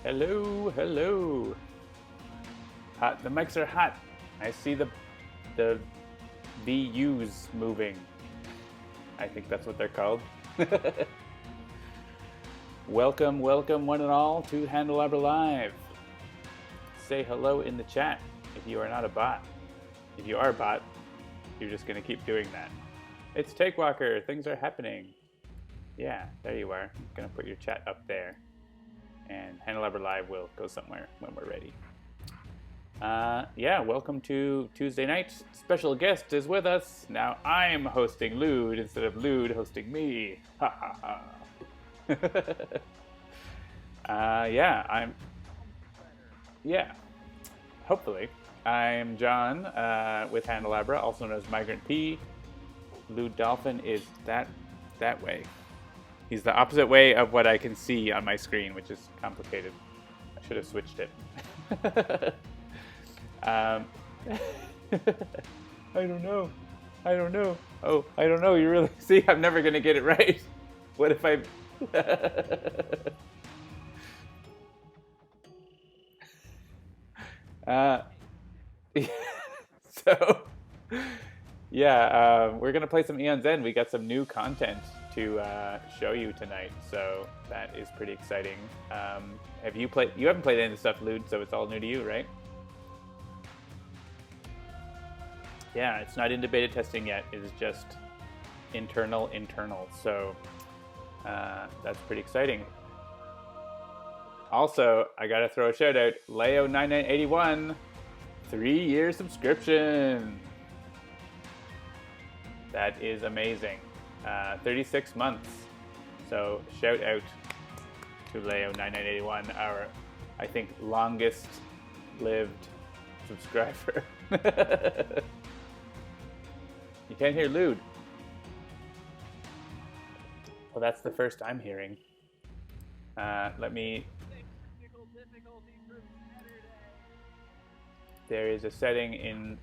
Hello, hello. Hot. The mics are hot. I see the VUs moving. I think that's what they're called. Welcome, one and all to Handelabra Live. Say hello in the chat if you are not a bot. If you are a bot, you're just going to keep doing that. It's Takewalker. Things are happening. Yeah, there you are. I'm going to put your chat up there. And Handelabra Live will go somewhere when we're ready. Yeah, welcome to Tuesday night. Special guest is with us. Now I'm hosting Lewd instead of Lewd hosting me. Ha ha ha. Yeah, hopefully. I'm Jian with Handelabra, also known as Migrant P. LewdDolphin is that way. He's the opposite way of what I can see on my screen, which is complicated. I should have switched it. I don't know. Oh, I don't know. You really see? I'm never gonna get it right. What if I? So, yeah, we're gonna play some Aeon Zen. We got some new content to show you tonight, so that is pretty exciting. Have you played? You haven't played any of the stuff, Lewd, so it's all new to you, right? Yeah, it's not into beta testing yet. It is just internal. So that's pretty exciting. Also, I gotta throw a shout out, Leo9981, 3-year subscription. That is amazing. 36 months. So shout out to Leo9981, our, I think, longest lived subscriber. You can't hear Lewd. Well, that's the first I'm hearing. Let me... There is a setting in...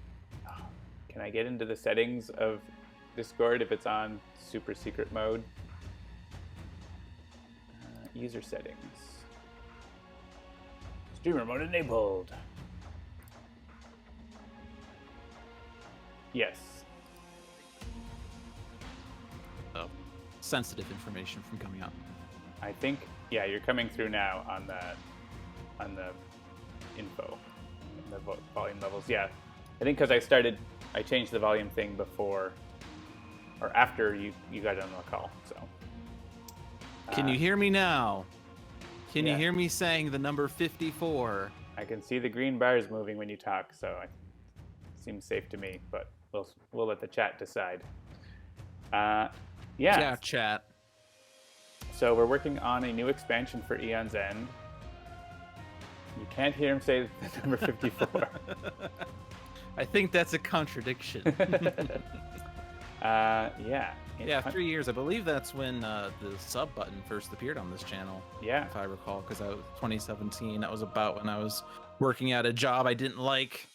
Can I get into the settings of Discord if it's on super secret mode? User settings. Streamer mode enabled. Yes. Oh, sensitive information from coming up. I think, yeah, you're coming through now on the info, the volume levels. Yeah, I think because I changed the volume thing before or after you got on the call. So. Can you hear me now? Can you hear me saying the number 54? I can see the green bars moving when you talk, so it seems safe to me. But we'll let the chat decide. Yeah, chat. So we're working on a new expansion for Aeon's End. You can't hear him say the number 54. I think that's a contradiction. Yeah. Yeah, 3 years. I believe that's when the sub button first appeared on this channel. Yeah. If I recall, because 2017. That was about when I was working at a job I didn't like.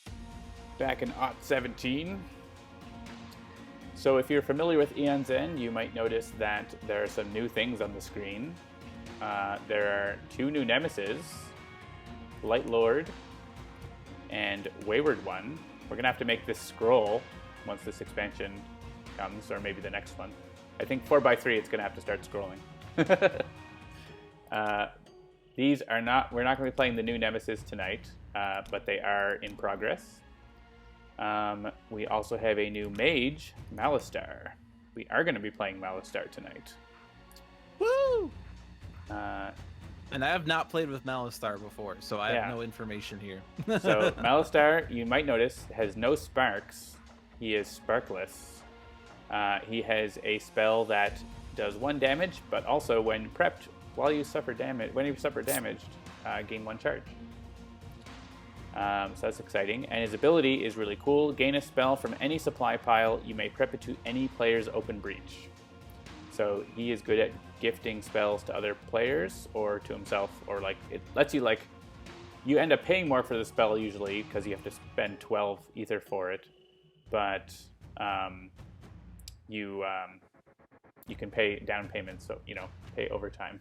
Back in 17. So if you're familiar with Aeon's End, you might notice that there are some new things on the screen. There are 2 new nemesis, Light Lord and Wayward One. We're going to have to make this scroll once this expansion comes, or maybe the next one. I think 4x3 it's going to have to start scrolling. We're not going to be playing the new nemesis tonight, but they are in progress. We also have a new mage, Malastar. We are going to be playing Malastar tonight. Woo! And I have not played with Malastar before, so I have no information here. So Malastar, you might notice, has no sparks. He is sparkless. He has a spell that does 1 damage, but also when prepped, when you suffer damage, gain 1 charge. So that's exciting. And his ability is really cool. Gain a spell from any supply pile. You may prep it to any player's open breach. So he is good at gifting spells to other players or to himself, or like it lets you you end up paying more for the spell usually because you have to spend 12 ether for it, but you can pay down payments, so pay overtime.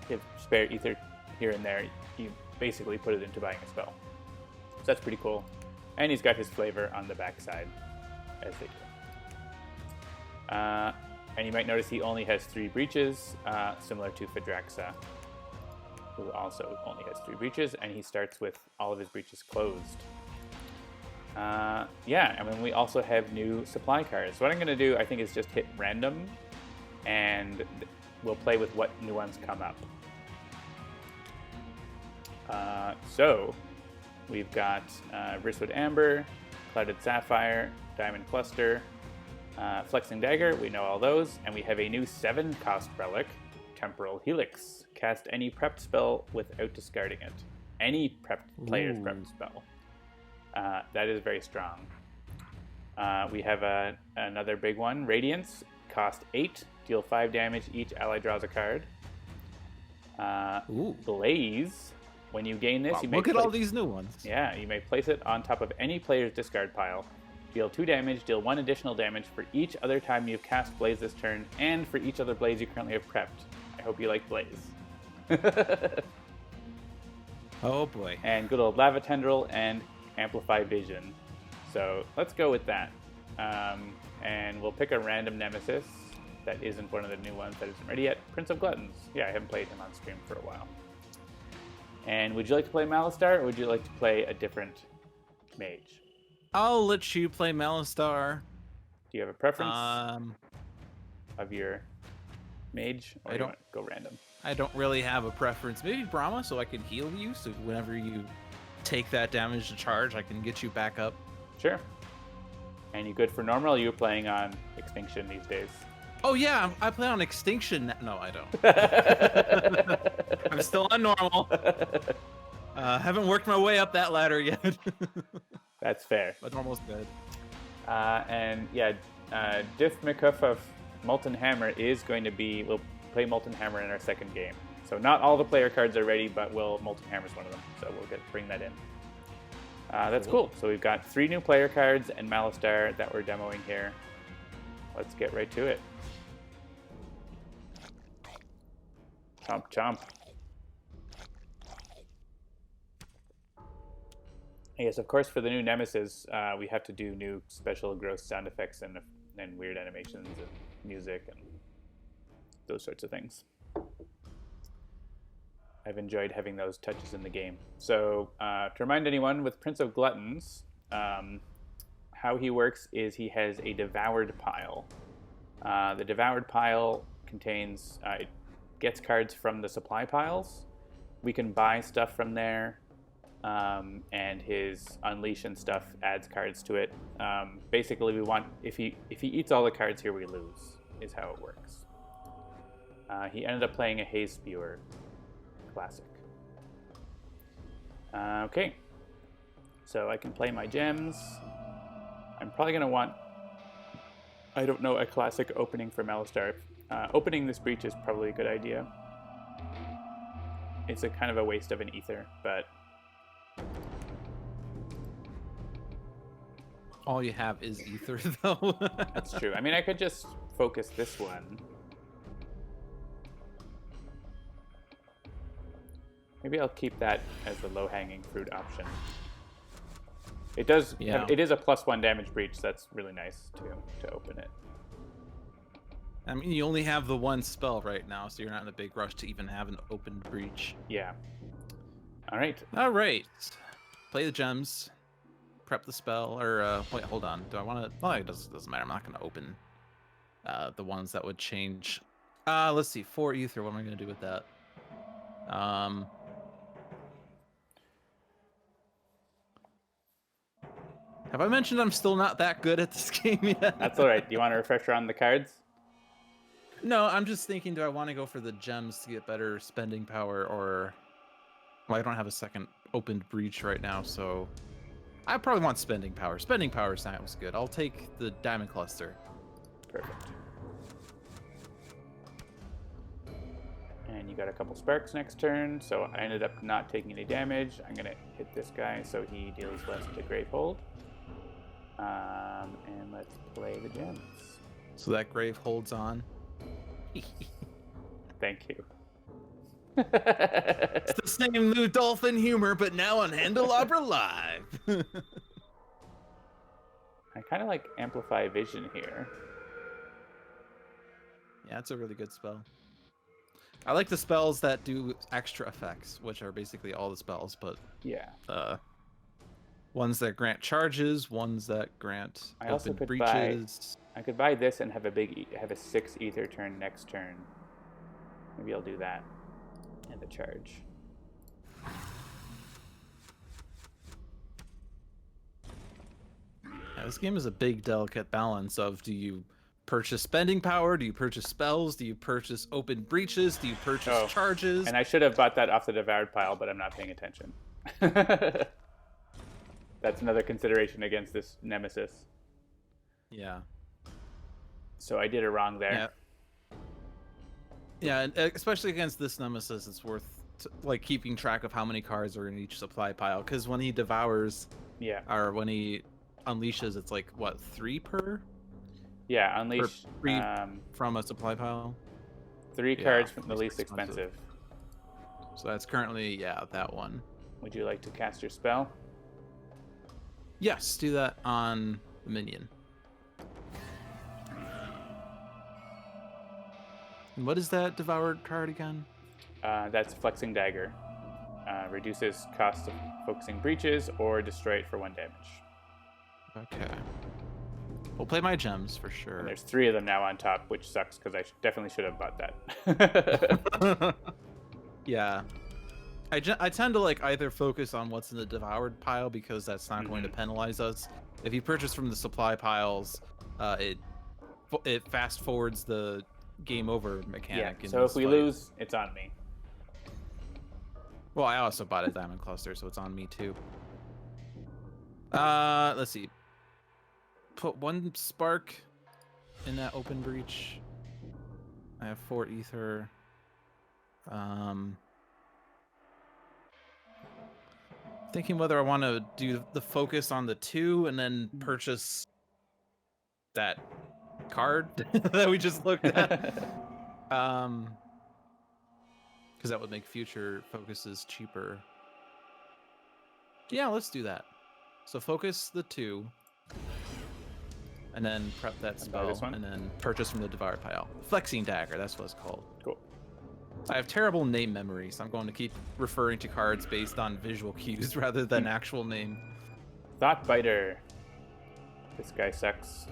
give spare ether here and there, you basically put it into buying a spell. So that's pretty cool. And he's got his flavor on the backside, as they do. And you might notice he only has 3 breaches, similar to Phaedraxa, who also only has 3 breaches, and he starts with all of his breaches closed. Yeah, I mean, we also have new supply cards. So what I'm going to do, I think, is just hit random, and we'll play with what new ones come up. So we've got Wristwood Amber, Clouded Sapphire, Diamond Cluster, Flexing Dagger, we know all those, and we have a new 7-cost relic, Temporal Helix. Cast any prepped spell without discarding it. Any player's prepped spell. That is very strong. We have another big one, Radiance. Cost 8, deal 5 damage, each ally draws a card. Blaze. When you gain this, you may look at all these new ones. Yeah, you may place it on top of any player's discard pile. Deal 2 damage, deal 1 additional damage for each other time you've cast Blaze this turn, and for each other Blaze you currently have prepped. I hope you like Blaze. Oh boy. And good old Lava Tendril and Amplify Vision. So let's go with that. And we'll pick a random nemesis that isn't one of the new ones that isn't ready yet. Prince of Gluttons. Yeah, I haven't played him on stream for a while. And would you like to play Malastar, or would you like to play a different mage? I'll let you play Malastar. Do you have a preference of your mage, or I do you don't want to go random? I don't really have a preference. Maybe Brama, so I can heal you. So whenever you take that damage to charge, I can get you back up. Sure. And you good for normal? Or are you playing on Extinction these days? Oh yeah, I play on Extinction. No, I don't. I'm still on normal. Haven't worked my way up that ladder yet. That's fair. But normal's good. And yeah, Diff McCuff of Molten Hammer is going to be... We'll play Molten Hammer in our second game. So not all the player cards are ready, but Molten Hammer's one of them. So we'll bring that in. That's cool. So we've got 3 new player cards and Malastar that we're demoing here. Let's get right to it. Chomp, chomp. Yes, of course, for the new Nemesis, we have to do new special gross sound effects and weird animations and music and those sorts of things. I've enjoyed having those touches in the game. So, to remind anyone, with Prince of Gluttons, how he works is he has a devoured pile. The devoured pile contains... it gets cards from the supply piles. We can buy stuff from there, and his Unleash and stuff adds cards to it. Basically, we want... If he eats all the cards here, we lose, is how it works. He ended up playing a Haze Spewer. Classic. Okay. So I can play my gems. I'm probably going to want, I don't know, a classic opening for Malastar. Opening this breach is probably a good idea. It's a kind of a waste of an ether, but... All you have is ether, though. That's true. I mean, I could just focus this one. Maybe I'll keep that as the low-hanging fruit option. It does. Yeah. It is a +1 damage breach. That's really nice to open it. I mean, you only have the one spell right now, so you're not in a big rush to even have an open breach. Yeah. All right. All right. Play the gems. Prep the spell. Or wait, hold on. Do I want to? Well, it doesn't matter. I'm not going to open the ones that would change. Let's see. 4 ether. What am I going to do with that? Have I mentioned I'm still not that good at this game yet? That's all right. Do you want a refresher on the cards? No, I'm just thinking, do I want to go for the gems to get better spending power, or... Well, I don't have a second opened breach right now, so... I probably want spending power. Spending power sounds good. I'll take the Diamond Cluster. Perfect. And you got a couple sparks next turn, so I ended up not taking any damage. I'm going to hit this guy so he deals less to Gravehold. And let's play the gems. So that grave holds on. Thank you. It's the same LewdDolphin humor, but now on Handelabra Live. I kind of like Amplify Vision here. Yeah, it's a really good spell. I like the spells that do extra effects, which are basically all the spells, but Yeah. Ones that grant charges, ones that grant I also open could breaches. I could buy this and have a 6 ether turn next turn. Maybe I'll do that. And the charge. Yeah, this game is a big, delicate balance of, do you purchase spending power? Do you purchase spells? Do you purchase open breaches? Do you purchase charges? And I should have bought that off the devoured pile, but I'm not paying attention. That's another consideration against this nemesis. Yeah. So I did it wrong there. Yeah, and especially against this nemesis, it's worth like keeping track of how many cards are in each supply pile, because when he devours, or when he unleashes, it's like what, 3 per? Yeah, unleash 3 from a supply pile. 3 cards from the least expensive. So that's currently that one. Would you like to cast your spell? Yes, do that on the minion. And what is that devoured card again? That's Flexing Dagger. Reduces cost of focusing breaches or destroy it for 1 damage. Okay. We'll play my gems for sure. And there's 3 of them now on top, which sucks because I definitely should have bought that. Yeah. I tend to like either focus on what's in the devoured pile because that's not going to penalize us. If you purchase from the supply piles, it fast forwards the game over mechanic. Yeah, so if we lose, it's on me. Well, I also bought a diamond cluster, so it's on me too. Let's see. Put 1 spark in that open breach. I have 4 ether. Thinking whether I want to do the focus on the 2 and then purchase that card that we just looked at. Because that would make future focuses cheaper. Yeah, let's do that. So focus the 2. And then prep that spell, and then purchase from the devoured pile. Flexing Dagger, that's what it's called. Cool. I have terrible name memory, so I'm going to keep referring to cards based on visual cues rather than actual name. Thought Biter. This guy sucks.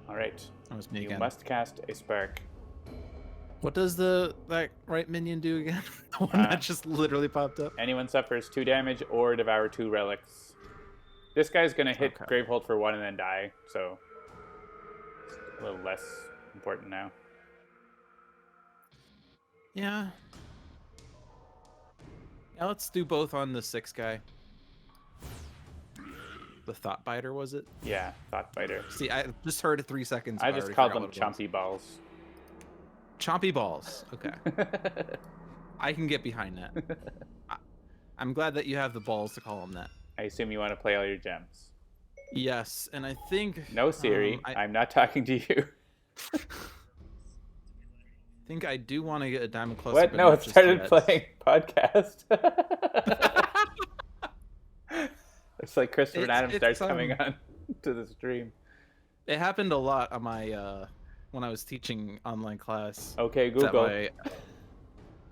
Alright. You must cast a spark. What does that right minion do again? The one that just literally popped up? Anyone suffers 2 damage or devour 2 relics. This guy's going to hit Gravehold for 1 and then die, so it's a little less important now. Yeah. Yeah, let's do both on the 6 guy. The Thought Biter, was it? Yeah, Thought Biter. See, I just heard it 3 seconds ago. I just called them Chompy Balls. Chompy Balls. Okay. I can get behind that. I'm glad that you have the balls to call them that. I assume you want to play all your gems. Yes, and I think... No, Siri. I'm not talking to you. I think I do want to get a diamond cluster. What? No, it started playing podcast. It's like Christopher Adams starts coming on to the stream. It happened a lot on my when I was teaching online class. Okay, Google.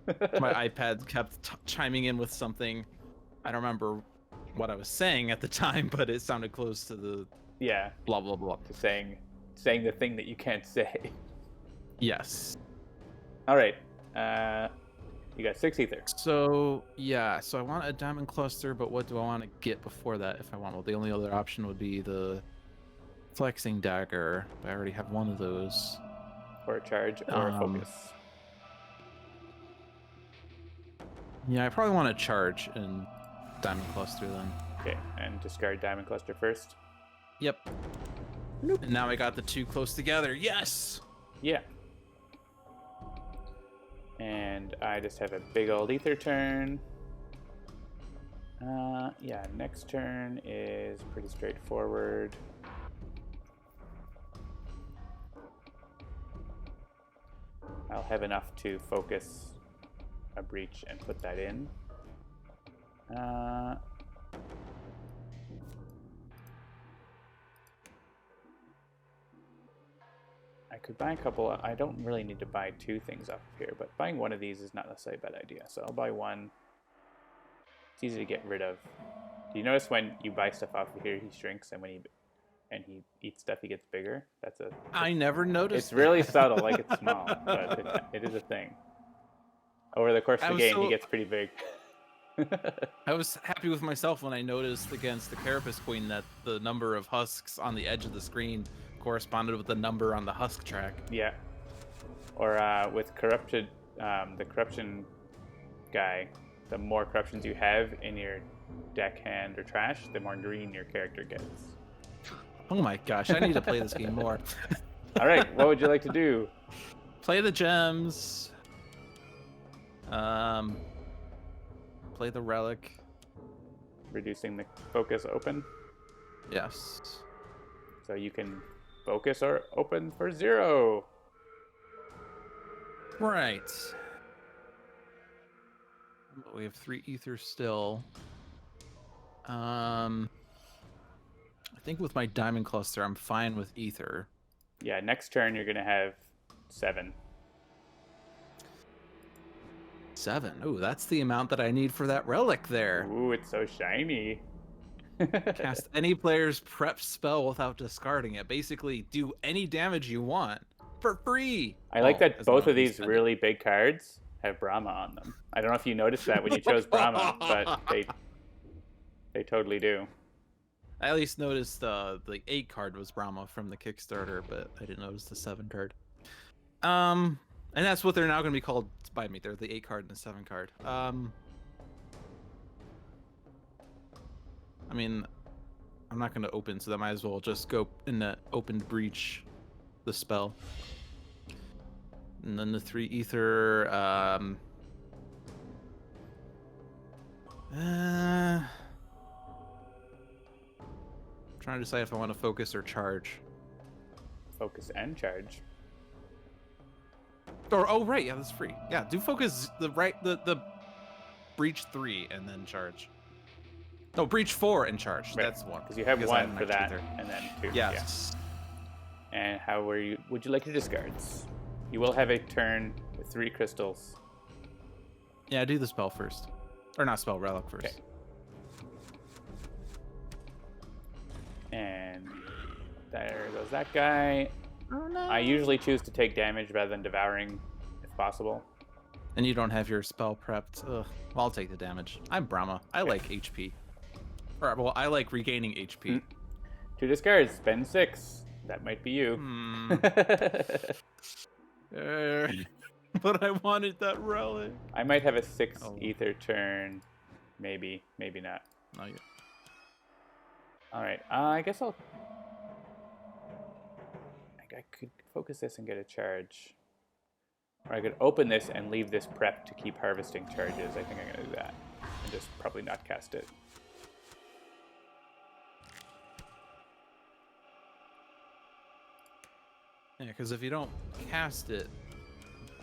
My iPad kept chiming in with something. I don't remember what I was saying at the time, but it sounded close to the blah blah blah. To saying the thing that you can't say. Yes. All right. You got 6 ether. So I want a diamond cluster, but what do I want to get before that? If I want, well, the only other option would be the flexing dagger. But I already have one of those. Or a charge, or a focus. Yeah, I probably want to charge and diamond cluster then. Okay, and discard diamond cluster first. Yep. Nope. And now I got the 2 close together. Yes. Yeah. And I just have a big old ether turn. Yeah, next turn is pretty straightforward. I'll have enough to focus a breach and put that in. I could buy a couple. I don't really need to buy 2 things up here, but buying one of these is not necessarily a bad idea. So I'll buy one. It's easy to get rid of. Do you notice when you buy stuff off of here, he shrinks, and when he eats stuff, he gets bigger? I never noticed. It's really subtle, like it's small, but it is a thing. Over the course of the game, he gets pretty big. I was happy with myself when I noticed against the Carapace Queen that the number of husks on the edge of the screen corresponded with the number on the husk track. Yeah. Or with corrupted, the corruption guy, the more corruptions you have in your deck, hand, or trash, the more green your character gets. Oh my gosh, I need to play this game more. All right, what would you like to do? Play the gems. Play the relic. Reducing the focus open. Yes. So you can focus or open for 0. Right. We have 3 ether still. I think with my diamond cluster, I'm fine with ether. Yeah, next turn you're gonna have 7. 7. Ooh, that's the amount that I need for that relic there. Ooh, it's so shiny. Cast any player's prep spell without discarding it. Basically, do any damage you want for free. I like that both of these really big cards have Brama on them. I don't know if you noticed that when you chose Brama, but they totally do. I at least noticed the 8 card was Brama from the Kickstarter, but I didn't notice the 7 card. And that's what they're now going to be called by me. They're the 8 card and the 7 card. I mean, I'm not going to open, so I might as well just go in the opened breach the spell. And then the 3 ether. Trying to decide if I want to focus or charge. Focus and charge. Or oh right, yeah, that's free. Yeah, do focus the breach 3 and then charge. No, breach 4 and charge. Right. That's one. Because you have 1 for that, and then 2. Yes. Yeah. And how would you like your discards? You will have a turn with 3 crystals. Yeah, do the spell first. Or not spell, relic first. Okay. And there goes that guy. Oh no. I usually choose to take damage rather than devouring, if possible. And you don't have your spell prepped. Ugh. Well, I'll take the damage. I'm Brama. I like HP. Or, well, I like regaining HP. 2 discards, spend 6. That might be you. But I wanted that relic. I might have a 6 ether turn. Maybe, maybe not. Not yet. Alright, I guess I could focus this and get a charge. Or I could open this and leave this prep to keep harvesting charges. I think I'm going to do that. And just probably not cast it. Yeah, because if you don't cast it,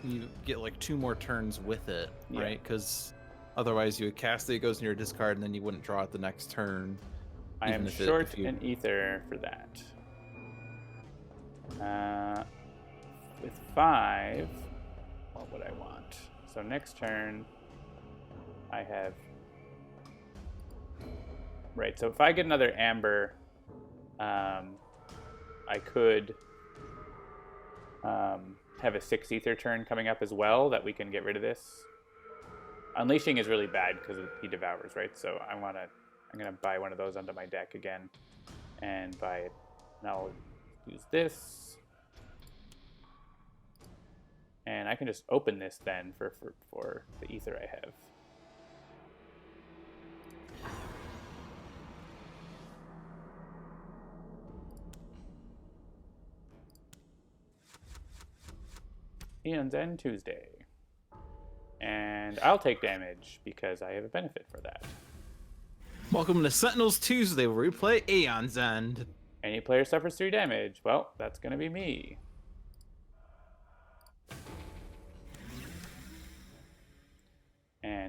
you get like 2 more turns with it, right? Because otherwise you would cast it, it goes in your discard, and then you wouldn't draw it the next turn. I am short an ether for that. With 5, what would I want? So next turn, I have... Right, so if I get another amber, I could have a 6 ether turn coming up as well that we can get rid of this. Unleashing is really bad because he devours, right? So I'm gonna buy one of those onto my deck again, and buy it. And I'll use this, and I can just open this then for the ether I have. Aeon's End Tuesday. And I'll take damage because I have a benefit for that. Welcome to Sentinels Tuesday, where we play Aeon's End. Any player suffers 3 damage. Well, that's going to be me.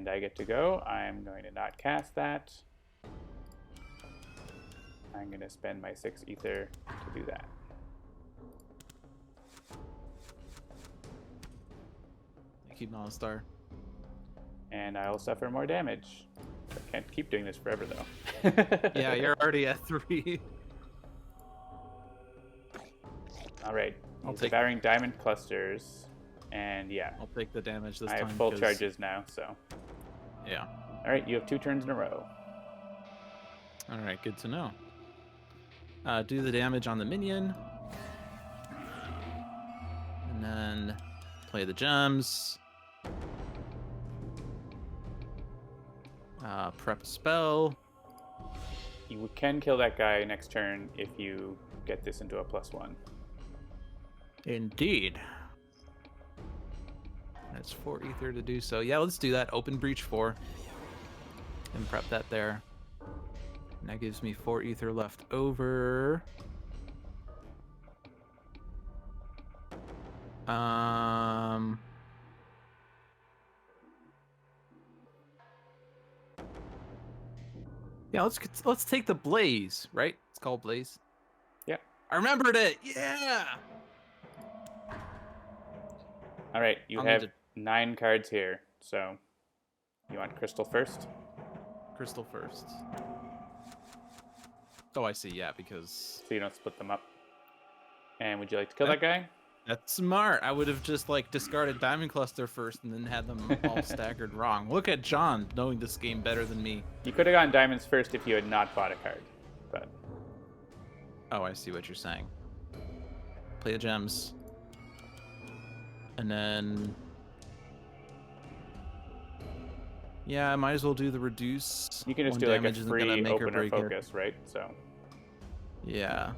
And I get to go. I'm going to not cast that. I'm going to spend my 6 ether to do that. Thank you, Malastar. And I'll suffer more damage. I can't keep doing this forever, though. Yeah, you're already at 3. All right. I'll He's take devouring diamond clusters. And yeah. I'll take the damage this I time. have full charges now, so. Yeah. All right, you have 2 turns in a row. All right, good to know. Do the damage on the minion. And then play the gems. Prep a spell. You can kill that guy next turn if you get this into a +1. Indeed. That's 4 ether to do so. Yeah, let's do that. Open breach 4. And prep that there. And that gives me 4 ether left over. Yeah, let's take the blaze, right? It's called blaze. Yeah. I remembered it. Yeah. All right, you I'll have need 9 cards here. So, you want crystal first? Crystal first. Oh, I see. Yeah, because So you don't split them up. And would you like to kill that guy? that's smart. I would have just like discarded Diamond Cluster first and then had them all staggered wrong. Look at John knowing this game better than me. You could have gotten diamonds first if you had not bought a card. But Oh, I see what you're saying. Play the gems. And then... yeah, I might as well do the reduce. you can just One do like a damage isn't gonna free make or opener break it. focus, right? So Yeah.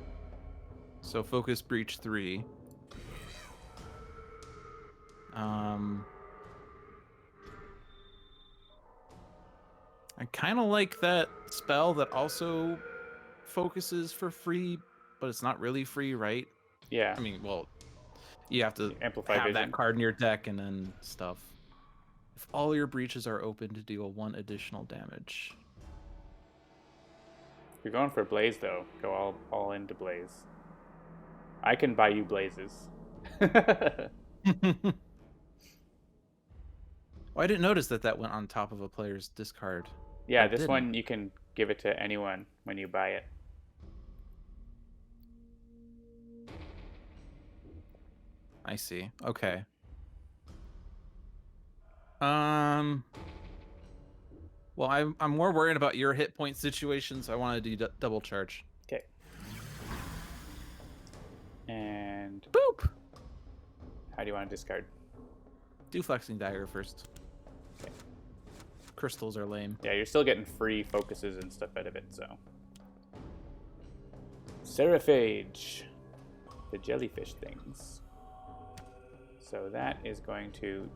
So focus breach 3. I kind of like that spell that also focuses for free, but it's not really free, right? yeah, I mean, well, you have to amplify have vision. that card in your deck and then stuff. If all your breaches are open to deal 1 additional damage. If you're going for blaze though, go all into blaze. I can buy you blazes. Oh, I didn't notice that went on top of a player's discard. Yeah, I this didn't. one you can give it to anyone when you buy it. I see. Okay. Well, I'm more worried about your hit point situation, so I want to do double charge. Okay. And Boop. how do you want to discard? Do flexing dagger first. Okay. Crystals are lame. Yeah, you're still getting free focuses and stuff out of it, so. Seraphage. The jellyfish things. So that is going to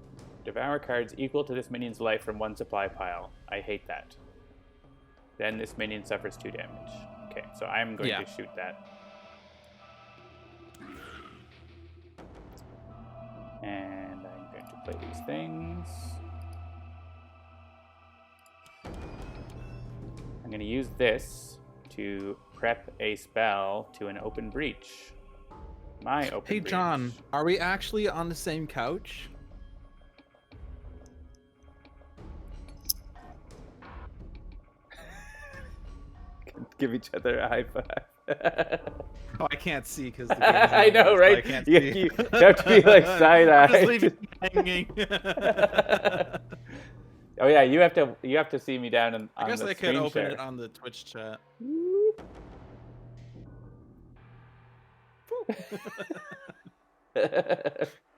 devour cards equal to this minion's life from 1 supply pile. I hate that. Then this minion suffers 2 damage. Okay, so I'm going to shoot that. And I'm going to play these things. I'm going to use this to prep a spell to an open breach. My open breach. Hey, John, are we actually on the same couch? Give each other a high five. Oh, I can't see because I know, right? I can't you, see. you have to be like side-eyed. Just leave it hanging. Oh yeah, you have to see me down on I guess the I could screen open share. it on the Twitch chat.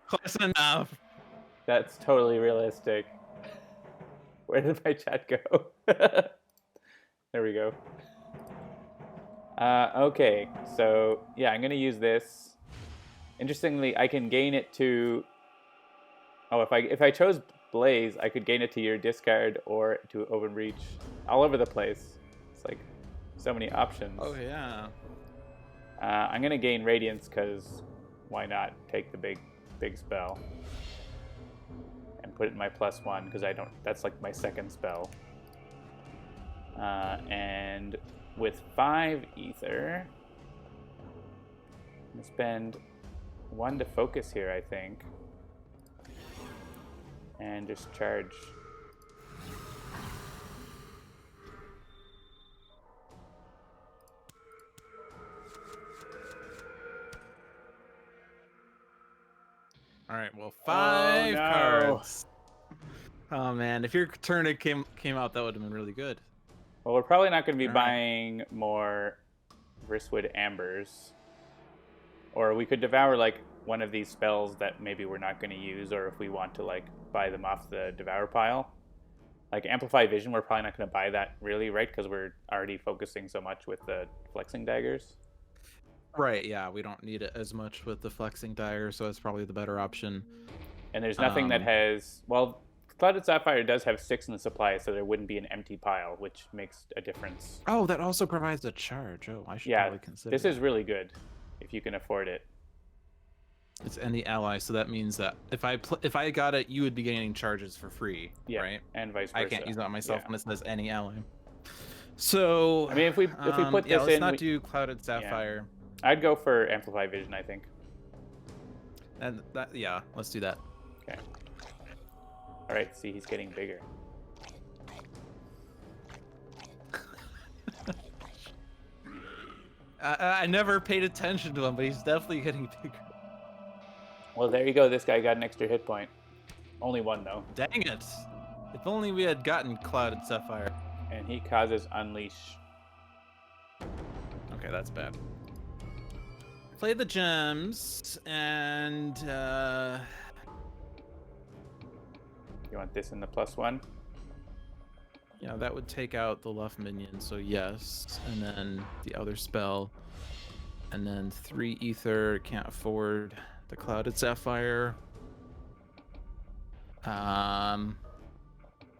Close enough. That's totally realistic. Where did my chat go? There we go. Okay, so yeah, I'm gonna use this. Interestingly, I can gain it to. Oh, if I chose Blaze, I could gain it to your discard or to open reach. All over the place. It's like so many options. Oh yeah. I'm gonna gain Radiance because why not take the big spell and put it in my +1 because I don't. That's like my second spell. And with 5 ether, I'm gonna spend 1 to focus here, I think, and just charge. All right, well, 5 cards. Oh man, if your turn came out, that would have been really good. Well, we're probably not going to be buying more Vristwood Ambers. Or we could devour like one of these spells that maybe we're not going to use, or if we want to like buy them off the devour pile. Like Amplify Vision, we're probably not going to buy that really, right? Because we're already focusing so much with the flexing daggers. Right, yeah, we don't need it as much with the flexing dagger, so it's probably the better option. And there's nothing that has, well, Clouded Sapphire does have 6 in the supply, so there wouldn't be an empty pile, which makes a difference. Oh, that also provides a charge. Oh, I should probably consider this is really good, if you can afford it. It's any ally, so that means that if I got it, you would be gaining charges for free, right? And vice versa. I can't use it on myself unless it says any ally. So I mean, if we put this let's in, not do Clouded Sapphire. Yeah. I'd go for Amplify Vision, I think. And that, yeah, let's do that. Okay. All right. See, he's getting bigger. I never paid attention to him, but he's definitely getting bigger. Well, there you go. This guy got an extra hit point. Only 1 though. Dang it! If only we had gotten Clouded Sapphire. And he causes Unleash. Okay, that's bad. Play the gems, and You want this in the +1? yeah, that would take out the Luff minion, so yes. And then the other spell. And then 3 ether, can't afford the Clouded Sapphire.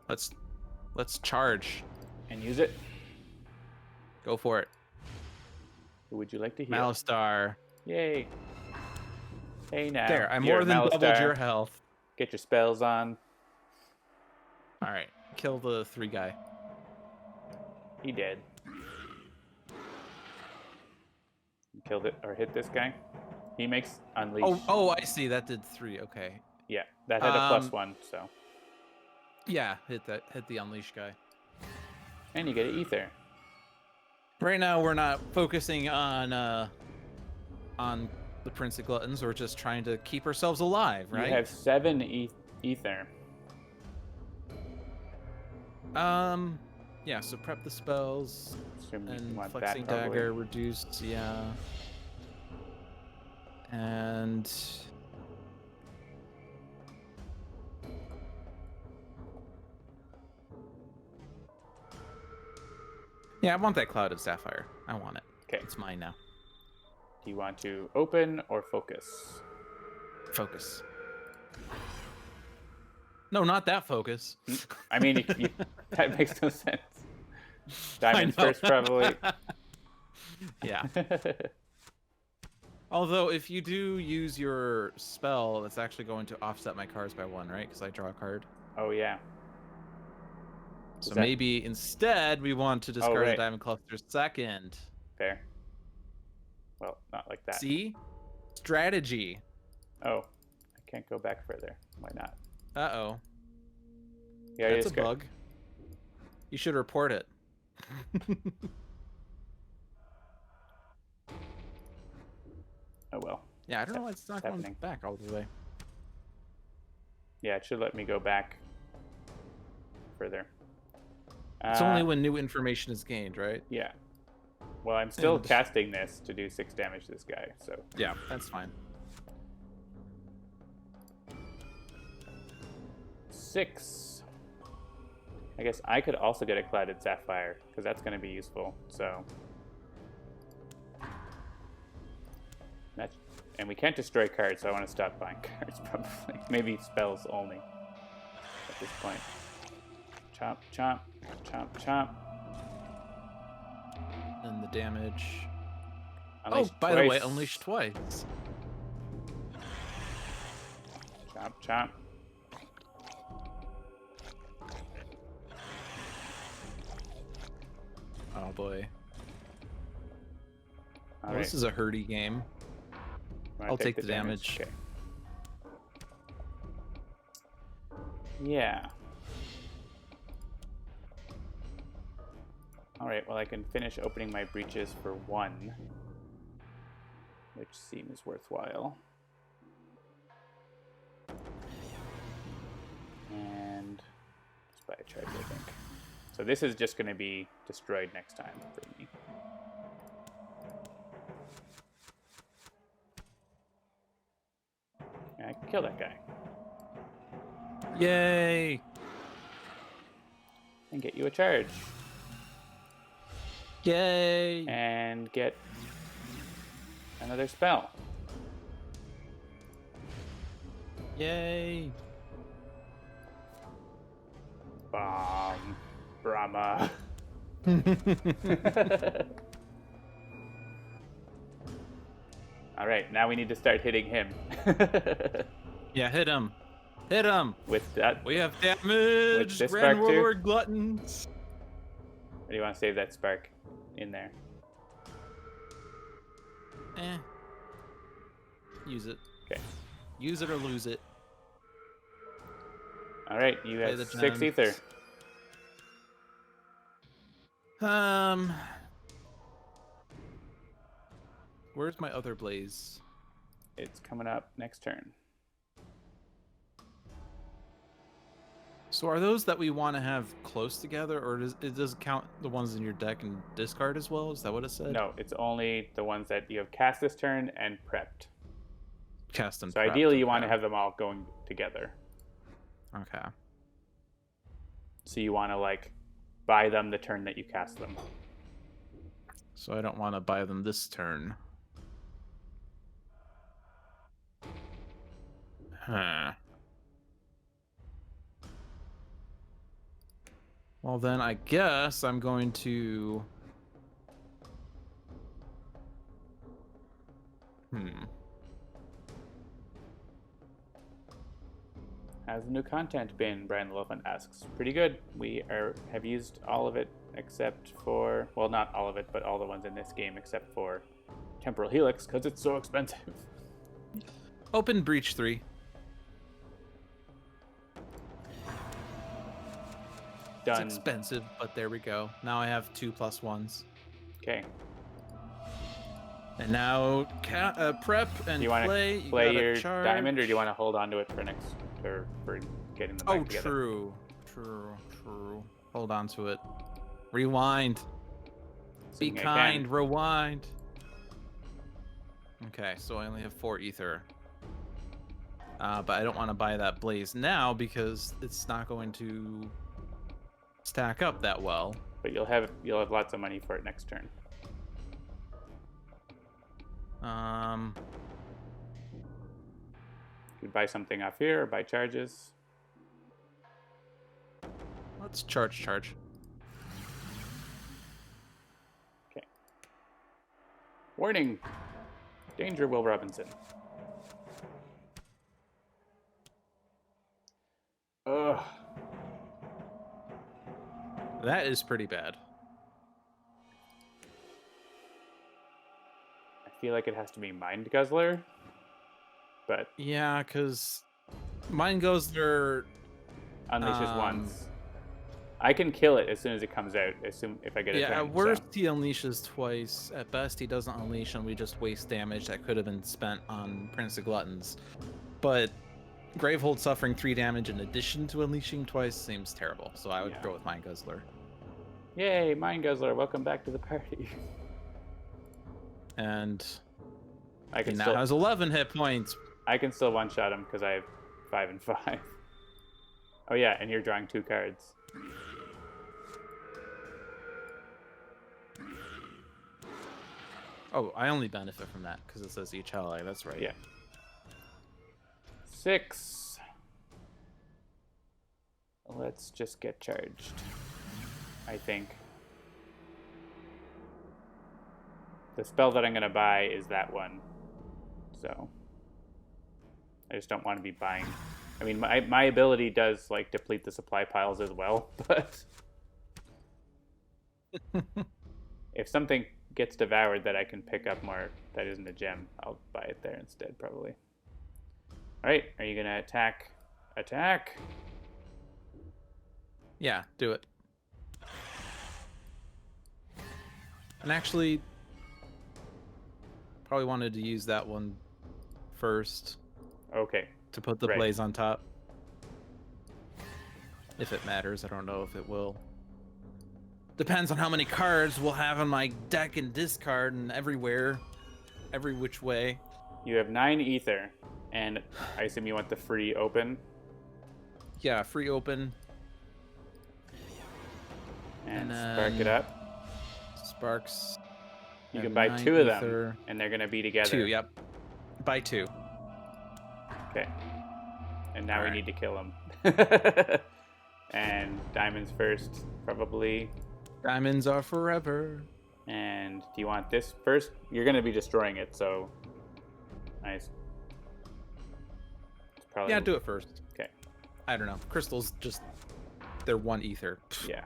Let's charge. And use it. Go for it. Who would you like to heal? Malastar. Yay. Hey now. There, I more than doubled your health. Get your spells on. Alright, kill the 3 guy. He did. Killed it, or hit this guy. He makes Unleash. Oh, I see. That did 3. Okay. Yeah, that had a +1, so. Yeah, hit the Unleash guy. And you get an ether. Right now, we're not focusing on the Prince of Gluttons. We're just trying to keep ourselves alive, right? You have 7 ether. Yeah. So prep the spells and flexing dagger reduced. Yeah. And yeah, I want that Clouded Sapphire. I want it. Okay. It's mine now. Do you want to open or focus? Focus. No, not that focus. I mean, that makes no sense. Diamonds first, probably. Yeah. Although, if you do use your spell, it's actually going to offset my cards by 1, right? Because I draw a card. Oh, yeah. So maybe instead we want to discard a Diamond Cluster second. Fair. Well, not like that. See? Strategy. Oh, I can't go back further. Why not? Uh-oh. Yeah, that's a bug. You should report it. Oh, well. Yeah, I don't know why it's not going back all the way. Yeah, it should let me go back further. It's only when new information is gained, right? Yeah. Well, I'm still casting this to do 6 damage to this guy, so... Yeah, that's fine. 6. I guess I could also get a Clouded Sapphire, because that's going to be useful, so... And we can't destroy cards, so I want to stop buying cards, probably. Maybe spells only at this point. Chomp, chomp, chomp, chomp. And the damage. Unleash by the way, unleash twice. Chomp, chomp. Oh boy. All Well, this is a hurdy game. I'll take the damage. Okay. Yeah. All right, well, I can finish opening my breaches for 1, which seems worthwhile. And just buy a charge, I think. So this is just going to be destroyed next time for me. And I can kill that guy. Yay! And get you a charge. Yay! And get another spell. Yay! Bomb. Brama. All right, now we need to start hitting him. Yeah, hit him. Hit him. With that, We have damage. With this Grand spark too? Warlord Gluttons. or do you want to save that spark in there? Use it. Okay. Use it or lose it. All right, you Play have the 6 gems. ether. Where's my other blaze? It's coming up next turn. So are those that we want to have close together, or does it count the ones in your deck and discard as well? Is that what it said? No, it's only the ones that you have cast this turn and prepped. Cast and So prepped, ideally, you want to okay. have them all going together. Okay. So you want to like buy them the turn that you cast them. So I don't want to buy them this turn. Huh. Well, then I guess I'm going to... How's the new content been? Brian the Elephant asks. Pretty good. We have used all of it except for, well, not all of it, but all the ones in this game except for Temporal Helix because it's so expensive. Open Breach 3. Done. It's expensive, but there we go. Now I have 2+1s. Okay. And now prep and Do you want play. to play your charge. diamond, or do you want to hold on to it for next, or for getting them back Oh, together? true. Hold on to it. Rewind. Be Assuming I kind. can. Rewind. Okay, so I only have 4 ether. But I don't want to buy that blaze now because it's not going to stack up that well. But you'll have lots of money for it next turn. You could buy something off here or buy charges. Let's charge. Okay. Warning. Danger, Will Robinson. Ugh. That is pretty bad. I feel like it has to be Mind Guzzler. But Yeah, because mine goes there. unleashes once. I can kill it as soon as it comes out. If I get a Yeah, turn. at worst he unleashes twice. At best he doesn't unleash and we just waste damage that could have been spent on Prince of Gluttons. But Gravehold suffering 3 damage in addition to unleashing twice seems terrible. So I would go with Mind Guzzler. Yay, Mind Guzzler! Welcome back to the party. And I he can now still has 11 hit points. I can still one shot him because I have 5 and 5. Oh yeah, and you're drawing 2 cards. Oh, I only benefit from that because it says each ally. That's right. Yeah. 6. Let's just get charged. I think. The spell that I'm going to buy is that one. So I just don't want to be buying. I mean, my ability does like deplete the supply piles as well, but If something gets devoured that I can pick up more that isn't a gem, I'll buy it there instead, probably. All right, are you gonna attack? Attack! Yeah, do it. And actually, probably wanted to use that one first. Okay. To put the blaze on top. If it matters, I don't know if it will. Depends on how many cards we'll have on my deck and discard and everywhere. Every which way. You have 9 ether, and I assume you want the free open? Yeah, free open. And spark it up. Sparks. You can buy 2 of them, and they're going to be together. 2, yep. Buy 2. Okay. And now we need to kill him. And diamonds first, probably. Diamonds are forever. And do you want this first? You're going to be destroying it, so... Nice. Yeah, do it first. Okay. I don't know. Crystals just... They're 1 ether. Yeah.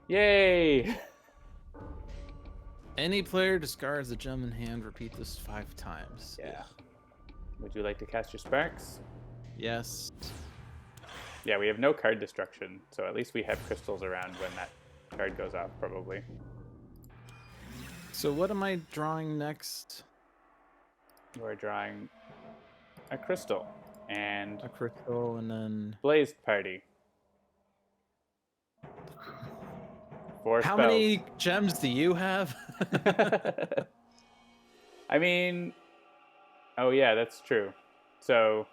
Yay! Any player discards a gem in hand. Repeat this 5 times. Yeah. Would you like to cast your sparks? Yes. Yeah, we have no card destruction, so at least we have crystals around when that card goes off, probably. So what am I drawing next? You are drawing a crystal and a crystal, and then Blazed Party. 4 How spells. many gems do you have? I mean, oh yeah, that's true. So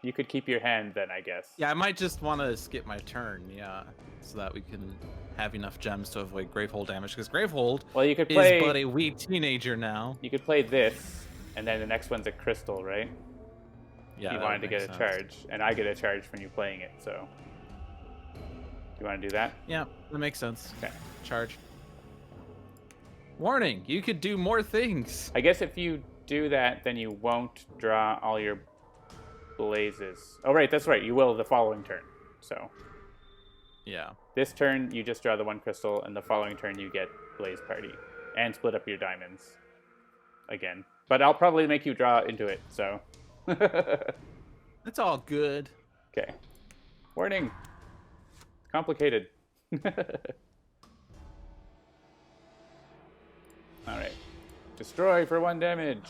you could keep your hand then, I guess. Yeah, I might just want to skip my turn, yeah, so that we can have enough gems to avoid Gravehold damage, because Gravehold you could play, is but a weak teenager now. You could play this, and then the next one's a crystal, right? Yeah, you wanted to get a charge, and I get a charge from you playing it, so... Do you want to do that? Yeah, that makes sense. Okay. Charge. Warning, you could do more things. I guess if you do that, then you won't draw all your blazes. Oh, right, that's right. You will the following turn, so... Yeah. This turn, you just draw the 1 crystal, and the following turn, you get Blaze Party. And split up your diamonds. Again. But I'll probably make you draw into it, so... That's all good. Okay. Warning. Complicated. Alright. Destroy for 1 damage.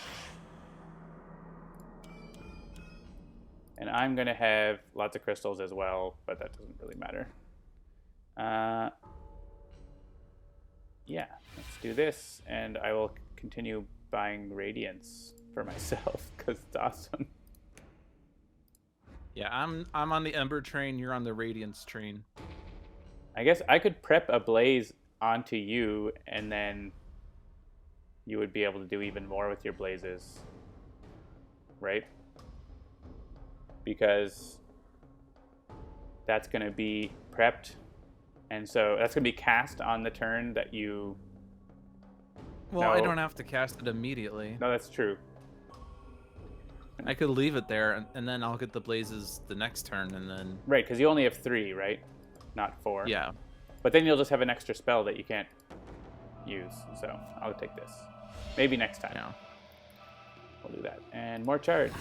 And I'm going to have lots of crystals as well, but that doesn't really matter. Yeah, let's do this, and I will continue buying Radiance for myself, because it's awesome. Yeah, I'm on the Ember train, you're on the Radiance train. I guess I could prep a blaze onto you, and then you would be able to do even more with your blazes. Right? Because that's going to be prepped, and so that's going to be cast on the turn that you... Well, I don't have to cast it immediately. No, that's true. I could leave it there, and then I'll get the blazes the next turn, and then... Right, because you only have 3, right? Not 4. Yeah. But then you'll just have an extra spell that you can't use, so I'll take this. Maybe next time. Yeah. We'll do that. And more charge.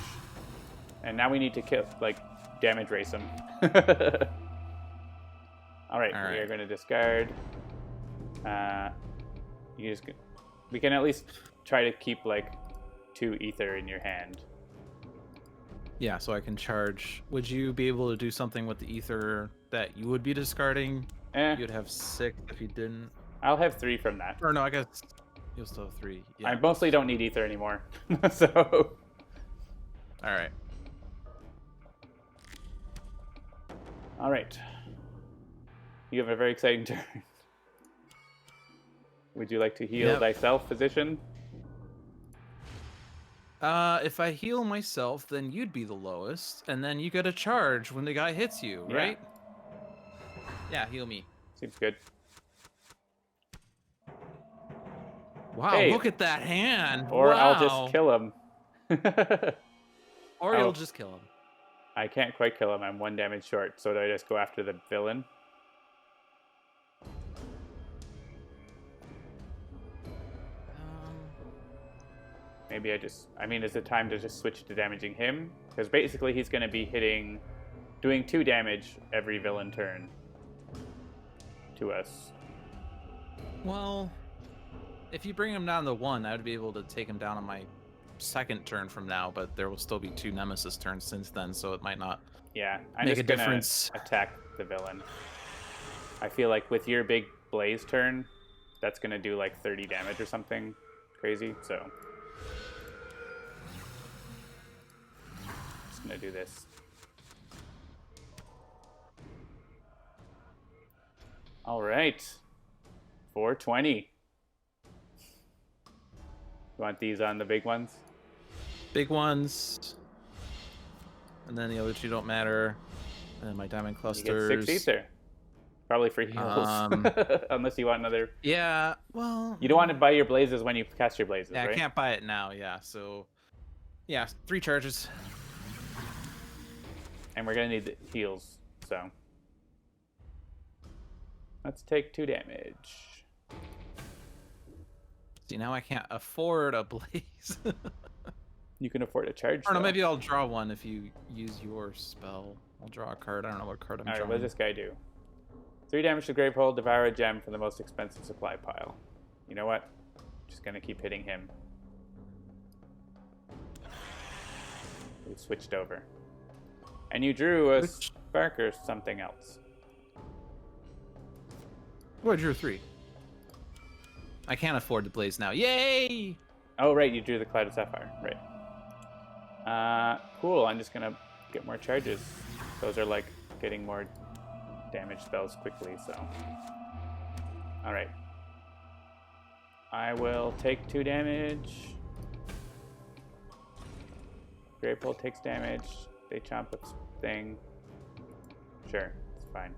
And now we need to kill, like, damage race him. All right, we are going to discard. We can at least try to keep, like, 2 ether in your hand. Yeah, so I can charge. Would you be able to do something with the ether that you would be discarding? You'd have 6 if you didn't. I'll have 3 from that. Or no, I guess you'll still have 3. Yeah. I mostly don't need ether anymore. So. All right. All right. You have a very exciting turn. Would you like to heal thyself, physician? If I heal myself, then you'd be the lowest, and then you get a charge when the guy hits you, right? Yeah, heal me. Seems good. Wow, hey, look at that hand! Or wow. I'll just kill him. Or you'll just kill him. I can't quite kill him. I'm 1 damage short, so do I just go after the villain? Maybe I mean, is it time to just switch to damaging him? Because basically he's going to be doing 2 damage every villain turn to us. Well, if you bring him down to 1, I would be able to take him down on my second turn from now, but there will still be 2 Nemesis turns since then, so it might not I'm make just a difference. Attack the villain. I feel like with your big blaze turn, that's going to do like 30 damage or something crazy, so just going to do this. All right. 420. You want these on the big ones? Big ones. And then the other 2 don't matter. And then my diamond clusters. You get 6 ether. Probably for heals. Unless you want another. Yeah, well. You don't want to buy your blazes when you cast your blazes, yeah, right? I can't buy it now, yeah. So, yeah, 3 charges. And we're going to need the heals, so. Let's take 2 damage. See, now I can't afford a blaze. You can afford a charge. Or no, maybe I'll draw one if you use your spell. I'll draw a card. I don't know what card I'm drawing. Alright, what does this guy do? 3 damage to Gravehold, devour a gem from the most expensive supply pile. You know what? Just gonna keep hitting him. We switched over. And you drew a spark or something else. Oh, I drew 3. I can't afford the blaze now. Yay! Oh, right, you drew the Cloud of Sapphire. Right. Cool, I'm just gonna get more charges. Those are like getting more damage spells quickly, so. Alright. I will take 2 damage. Gravehold takes damage. They chomp a thing. Sure, it's fine.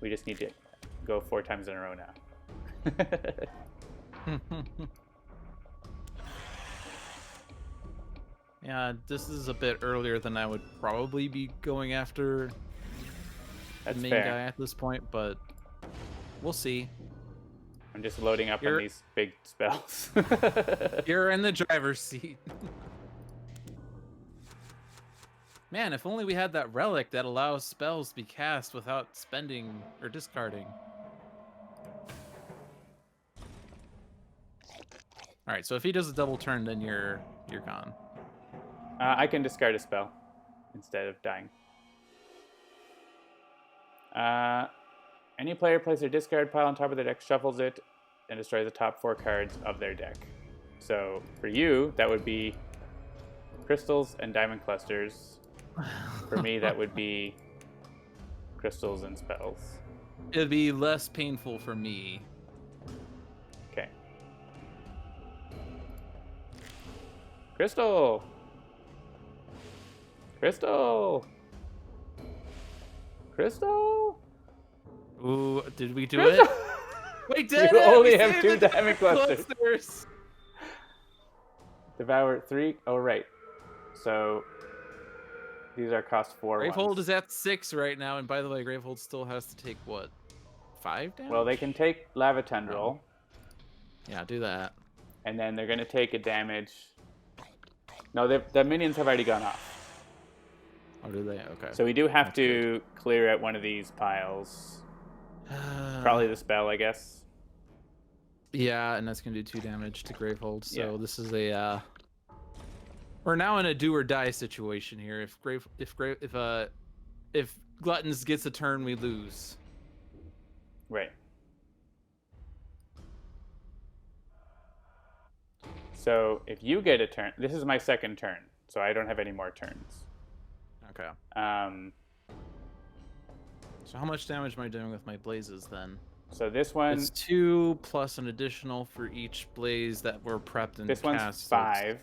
We just need to go 4 times in a row now. Yeah, this is a bit earlier than I would probably be going after the main guy at this point, but we'll see. I'm just loading up on these big spells. You're in the driver's seat. Man, if only we had that relic that allows spells to be cast without spending or discarding. All right, so if he does a double turn, then you're gone. I can discard a spell instead of dying. Any player places their discard pile on top of their deck, shuffles it, and destroys the top 4 cards of their deck. So for you, that would be crystals and diamond clusters. For me, that would be crystals and spells. It'd be less painful for me. Okay. Crystal! Crystal! Crystal! Ooh, did we do Crystal! it? We did you it! only We have saved 2 the diamond clusters. clusters. Devour 3. Oh, right. So these are cost 4 Gravehold ones. is at 6 right now, and by the way, Gravehold still has to take what? 5 damage? Well, they can take Lava Tendril. Yeah, do that. And then they're going to take a damage. No, the minions have already gone off. Oh, do they? Okay. So we do have to clear out one of these piles. Probably the spell, I guess. Yeah, and that's gonna do 2 damage to Gravehold. So this is a we're now in a do or die situation here. If Gluttons gets a turn, we lose. Right. So if you get a turn, this is my second turn, so I don't have any more turns. Okay. So how much damage am I doing with my blazes then? So this one... It's 2 plus an additional for each blaze that were prepped and this cast. one's 5,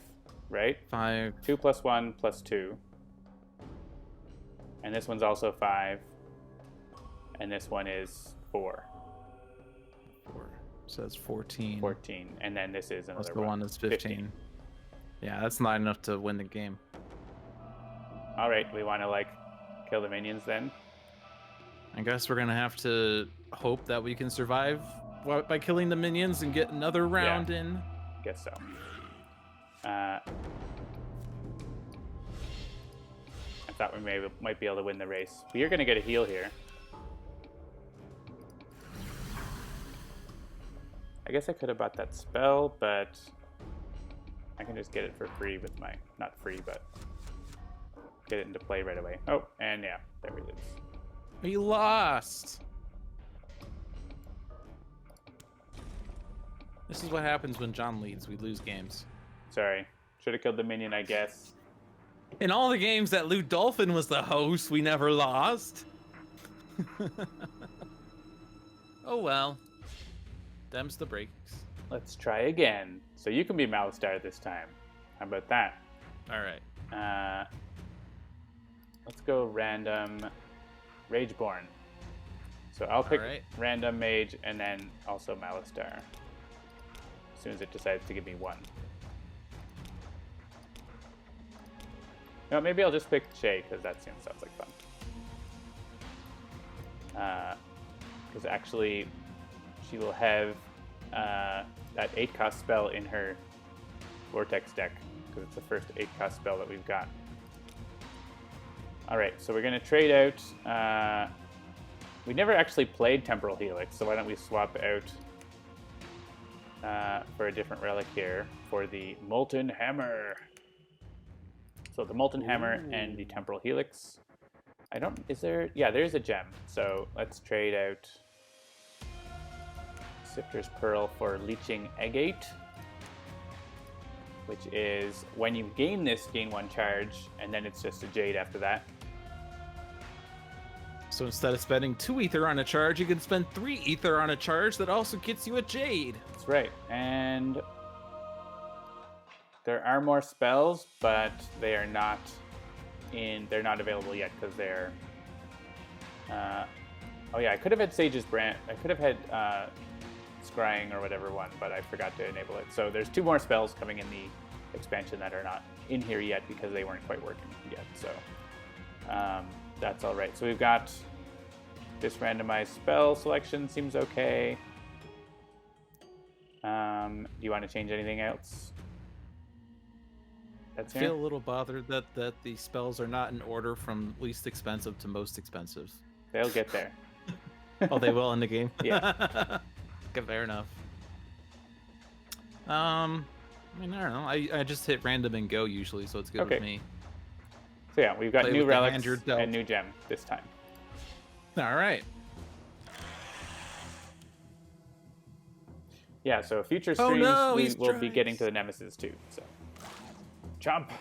right? 5. 2 plus 1 plus 2. And this one's also 5. And this one is 4. 4. So that's 14. 14. And then this is another Plus the one is 15. Yeah, that's not enough to win the game. All right, we want to like kill the minions then. I guess we're gonna have to hope that we can survive by killing the minions and get another round in. Guess so. I thought we might be able to win the race. But you're going to get a heal here. I guess I could have bought that spell, but I can just get it for free with my... Not free, but get it into play right away. Oh, and yeah, there we lose. We lost. This is what happens when John leads. We lose games. Sorry. Should have killed the minion, I guess. In all the games that LewdDolphin was the host, we never lost. Oh well. Them's the breaks. Let's try again. So you can be Malastar this time. How about that? All right. Let's go random Rageborne. So I'll pick random mage and then also Malastar. As soon as it decides to give me one. No, maybe I'll just pick Shay because that sounds like fun. Because actually, she will have that 8-cost spell in her Vortex deck because it's the first 8-cost spell that we've got. All right, so we're going to trade out. We never actually played Temporal Helix, so why don't we swap out for a different relic here for the Molten Hammer. So the Molten Hammer and the Temporal Helix. Is there? Yeah, there's a gem. So let's trade out Sifter's Pearl for Leeching Agate, which is when you gain this, gain 1 charge, and then it's just a Jade after that. So instead of spending 2 ether on a charge, you can spend 3 ether on a charge that also gets you a Jade. That's right. And there are more spells, but they are not they're not available yet because they're oh yeah, I could have had Sage's Brand. I could have had Scrying or whatever one, but I forgot to enable it. So there's 2 more spells coming in the expansion that are not in here yet because they weren't quite working yet. So that's all right. So we've got this randomized spell selection seems okay. Do you want to change anything else? That's I feel a little bothered that the spells are not in order from least expensive to most expensive. They'll get there. Oh, they will in the game? Yeah. Okay, fair enough. I mean, I don't know. I just hit random and go usually, so it's good with me. So yeah, we've got Play new with the relics hand you're dealt. and new gem this time. All right. Yeah, so future streams we will be trying. getting to the Nemesis too. So jump.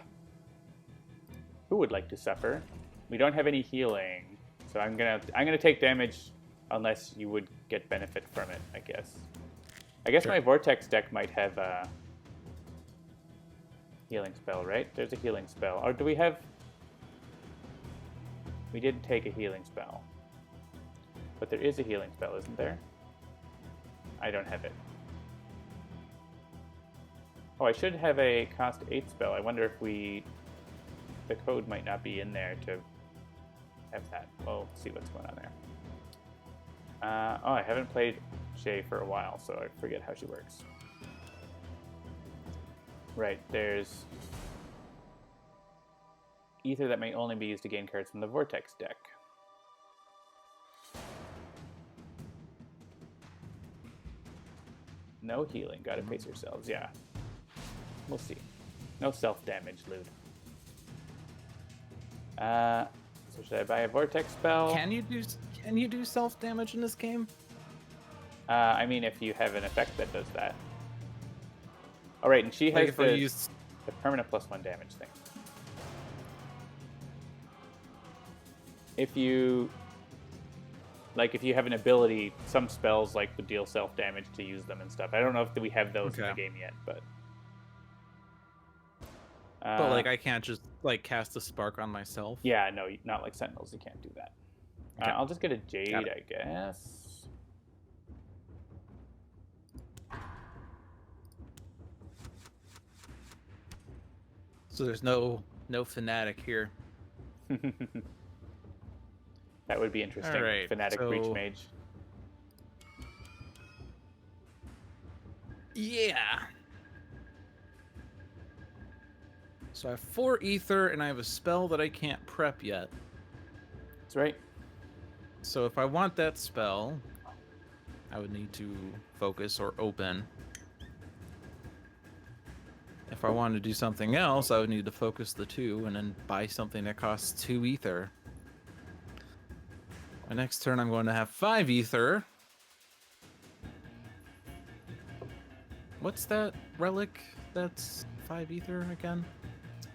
Who would like to suffer? We don't have any healing, so I'm gonna take damage unless you would get benefit from it, I guess. I guess my Vortex deck might have a healing spell, right? There's a healing spell. Or do we have... We did take a healing spell. But there is a healing spell, isn't there? I don't have it. Oh, I should have a cost 8 spell. I wonder if the code might not be in there to have that. We'll see what's going on there. Oh, I haven't played Shay for a while, so I forget how she works. Right, there's ether that may only be used to gain cards from the Vortex deck. No healing, gotta pace yourselves, yeah. We'll see. No self-damage, Lewd. So should I buy a Vortex spell? Can you do self-damage in this game? I mean, if you have an effect that does that. All right, and she has the permanent +1 damage thing. If you have an ability, some spells would deal self-damage to use them and stuff. I don't know if we have those in the game yet, but... But I can't just cast a spark on myself. Yeah, no, not like Sentinels. You can't do that. Okay. I'll just get a Jade, I guess. So there's no Fanatic here. That would be interesting. All right, Fanatic Breach Mage. Yeah. So I have 4 ether, and I have a spell that I can't prep yet. That's right. So if I want that spell, I would need to focus or open. If I wanted to do something else, I would need to focus the 2 and then buy something that costs 2 ether. My next turn, I'm going to have 5 ether. What's that relic that's 5 ether again?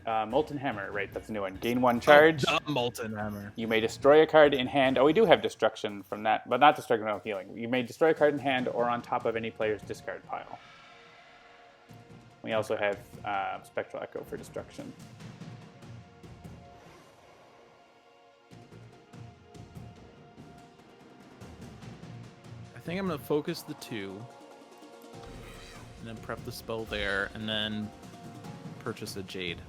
Molten Hammer, right, that's a new one. Gain 1 charge. Oh, the Molten Hammer. You may destroy a card in hand. Oh, we do have destruction from that, but not destruction of healing. You may destroy a card in hand or on top of any player's discard pile. We also have Spectral Echo for destruction. I think I'm going to focus the 2. And then prep the spell there, and then purchase a Jade.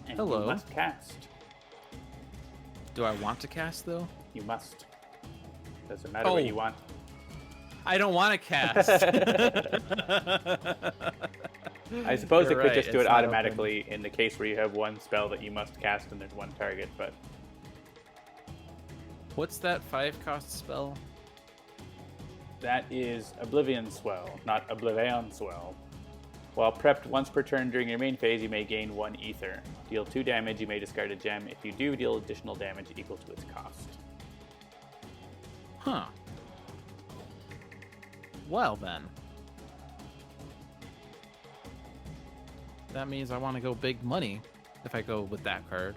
And Hello. You must cast. Do I want to cast, though? You must. Doesn't matter what you want. I don't want to cast. I suppose You're it could right, just do it's it not automatically in the case where you have one spell that you must cast and there's one target, but... What's that 5-cost spell? That is Oblivion Swell, not Oblivion Swell. While prepped once per turn during your main phase, you may gain 1 ether. Deal 2 damage, you may discard a gem. If you do, deal additional damage equal to its cost. Huh. Well, then. That means I want to go big money if I go with that card.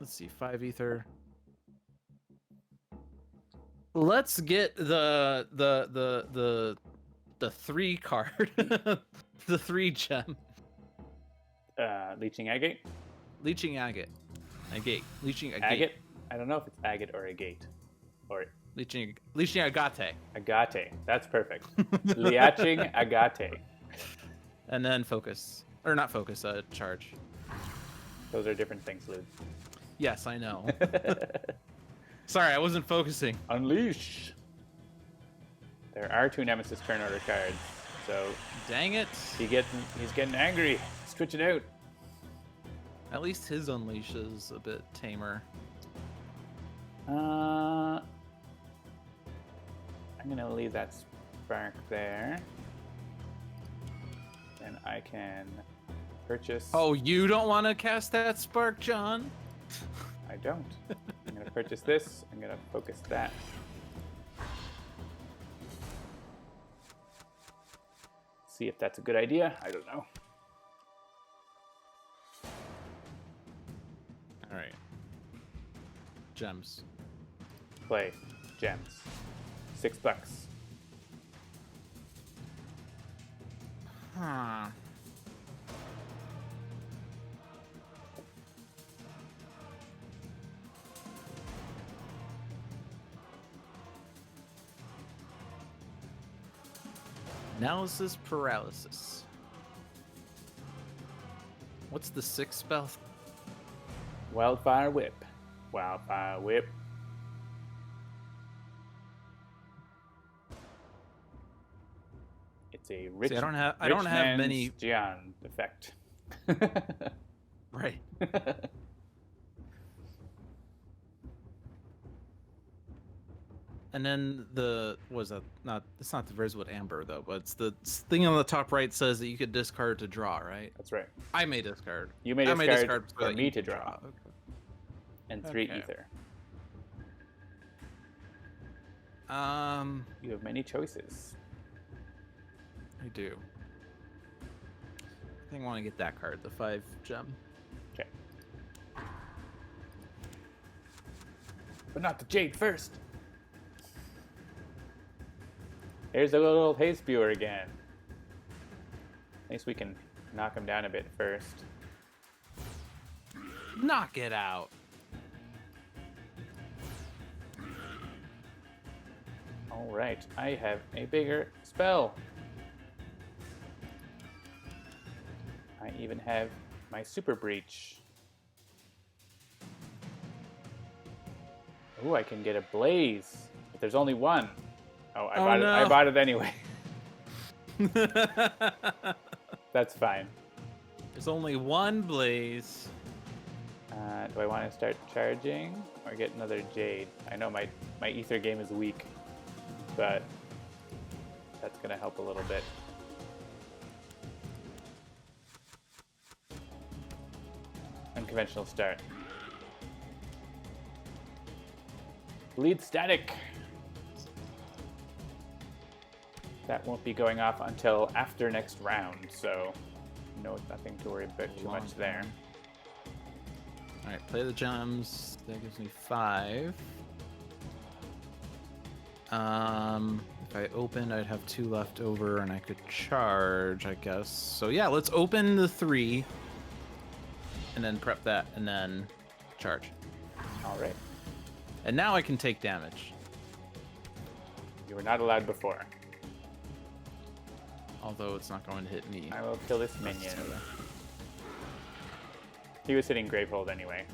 Let's see, 5 ether. Let's get the 3 card. The 3 gem. Leeching Agate? Leeching Agate. Leeching Agate. Agate? I don't know if it's Agate or Agate. Or Leeching Agate. Agate. That's perfect. Leaching Agate. And then focus. Or not focus, charge. Those are different things, Lewd. Yes, I know. Sorry, I wasn't focusing. Unleash! There are 2 Nemesis turn order cards, so... Dang it. He's getting angry. Switch it out. At least his unleash is a bit tamer. I'm gonna leave that spark there. And I can purchase... Oh, you don't want to cast that spark, John? I don't. I'm gonna purchase this. I'm gonna focus that. See if that's a good idea. I don't know. All right. Gems. Play. Gems. $6. Huh. Analysis paralysis. What's the 6th spell? Wildfire Whip. Wildfire Whip. It's a rich. See, I don't have many Jian effect. Right. And then it's not the Rosewood Amber though, but it's the thing on the top right says that you could discard to draw, right? That's right. I may discard. You may discard for me to draw. Okay. And 3 ether. You have many choices. I do. I think I want to get that card, the 5 gem. Okay. But not the Jade first. Here's the little haze spewer again. At least we can knock him down a bit first. Knock it out. All right, I have a bigger spell. I even have my Super Breach. Ooh, I can get a Blaze, but there's only one. Oh, I bought it. I bought it anyway. That's fine. There's only one Blaze. Do I want to start charging or get another Jade? I know my Ether game is weak, but that's going to help a little bit. Unconventional start. Lead static. That won't be going off until after next round, so nothing to worry about too much there. All right, play the gems. That gives me 5. If I opened, I'd have 2 left over, and I could charge, I guess. So yeah, let's open the 3, and then prep that, and then charge. All right. And now I can take damage. You were not allowed before. Although it's not going to hit me. I will kill this minion. He was hitting Gravehold anyway.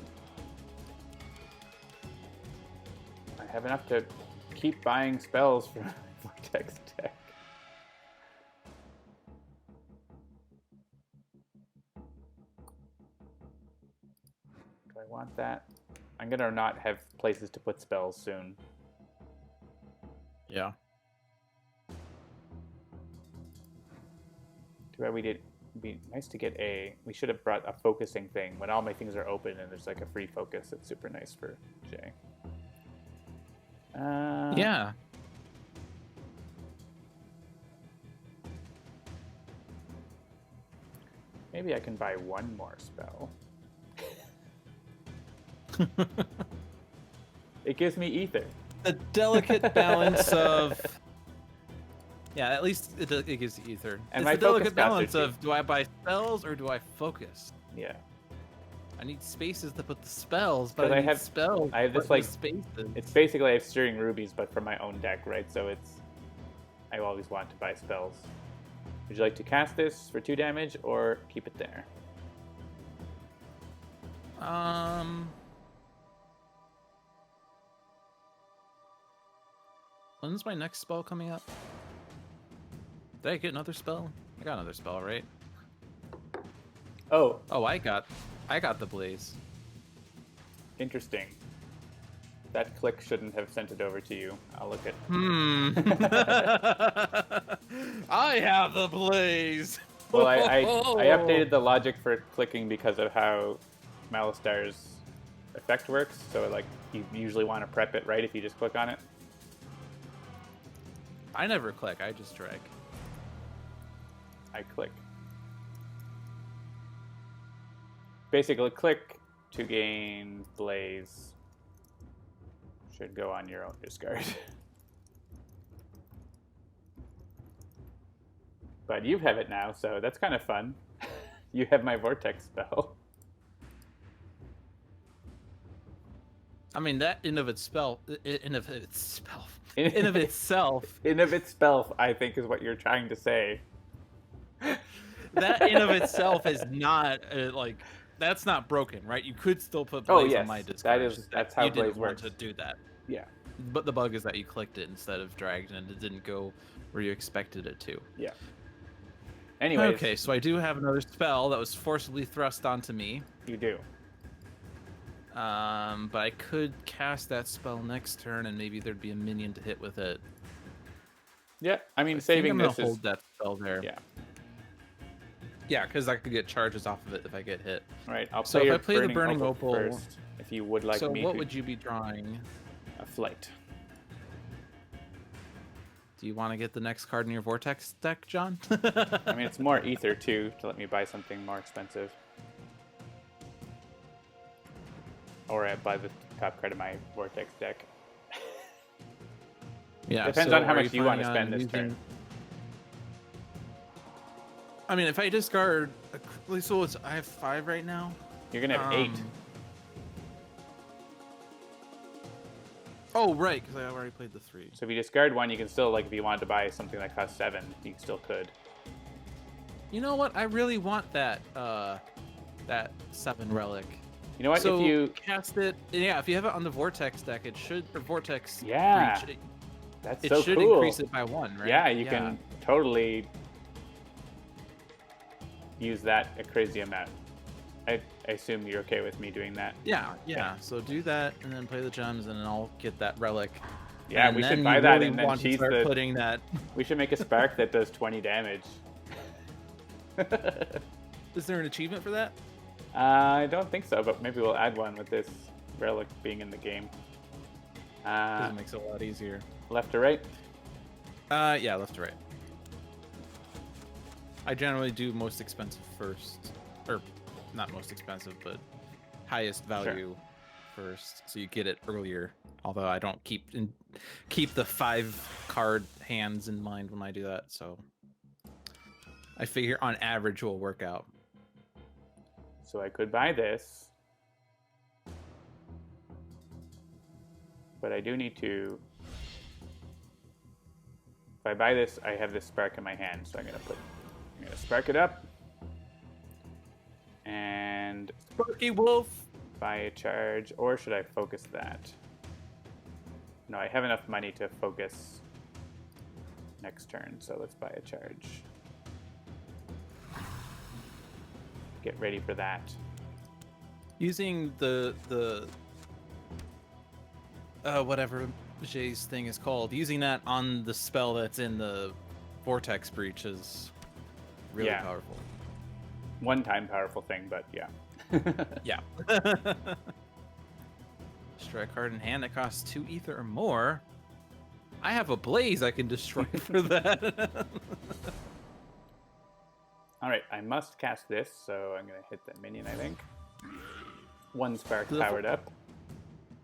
I have enough to keep buying spells from Vortex deck. Do I want that? I'm gonna not have places to put spells soon. Yeah. Too bad we did. It'd be nice to get a. We should have brought a focusing thing when all my things are open and there's like a free focus. It's super nice for Jay. Yeah. Maybe I can buy one more spell. It gives me ether. The delicate balance of... Yeah, at least it gives you ether. And it's my the delicate focus balance caster, of, do I buy spells or do I focus? Yeah. I need spaces to put the spells, but I need have spells. I have to this put like the spaces. it's basically I have Steering Rubies, but for my own deck, right? So it's I always want to buy spells. Would you like to cast this for 2 damage or keep it there? When's my next spell coming up? Did I get another spell? I got another spell, right? Oh, I got the Blaze. interesting. That click shouldn't have sent it over to you. I'll look at. I have the Blaze. Well, I updated the logic for clicking because of how Malastar's effect works. So like you usually want to prep it right if you just click on it. I never click. I just drag. I click. Basically, click to gain Blaze. Should go on your own discard. But you have it now, so that's kind of fun. You have my Vortex spell. I mean, that in of itself, in of itself, I think is what you're trying to say. That in of itself is not like that's not broken, right? You could still put Blaze on my discard. That's how you Blaze didn't works. want to do that. Yeah. But the bug is that you clicked it instead of dragged, and it didn't go where you expected it to. Yeah. Anyways. Okay, so I do have another spell that was forcibly thrust onto me. You do. But I could cast that spell next turn, and maybe there'd be a minion to hit with it. Yeah, I mean, I saving think I'm this gonna is... hold that spell there. Yeah. Yeah, because I could get charges off of it if I get hit. All right, I'll So play if your I play the Burning Opal first, if you would like so me what to... would you be drawing? A Flight. Do you want to get the next card in your Vortex deck, John? I mean, it's more ether, too, to let me buy something more expensive. Or I buy the top card of my Vortex deck. Yeah. Depends so on how are much you want to planning spend on this turn. I mean, if I discard... So I have 5 right now? You're going to have 8. Oh, right, because I already played the 3. So if you discard 1, you can still, like, if you wanted to buy something that costs 7, you still could. You know what? I really want that that 7 relic. You know what? So if you cast it, yeah, if you have it on the vortex deck, it should, or vortex Yeah. breach, that's it so should cool. increase it by 1, right? Yeah, you can totally use that a crazy amount. I assume you're okay with me doing that. Yeah. So do that, and then play the gems, and then I'll get that relic. Yeah, and we then should buy you that really and then want to cheese start the. putting that. We should make a spark that does 20 damage. Is there an achievement for that? I don't think so, but maybe we'll add one with this relic being in the game. It makes it a lot easier. Left to right? Yeah, left to right. I generally do most expensive first, or not most expensive, but highest value first, so you get it earlier. Although I don't keep the 5 card hands in mind when I do that, so I figure on average will work out. So I could buy this, but I do need to. If I buy this, I have this spark in my hand, so I'm gonna spark it up and Sparky Wolf. buy a charge, or should I focus that? No, I have enough money to focus next turn, so let's buy a charge. Get ready for that. Using the whatever Jay's thing is called, using that on the spell that's in the vortex breach is really powerful. One-time powerful thing, but yeah. Yeah. Strike card in hand that costs 2 ether or more. I have a blaze I can destroy for that. Alright, I must cast this, so I'm going to hit the minion, I think. 1 spark powered up.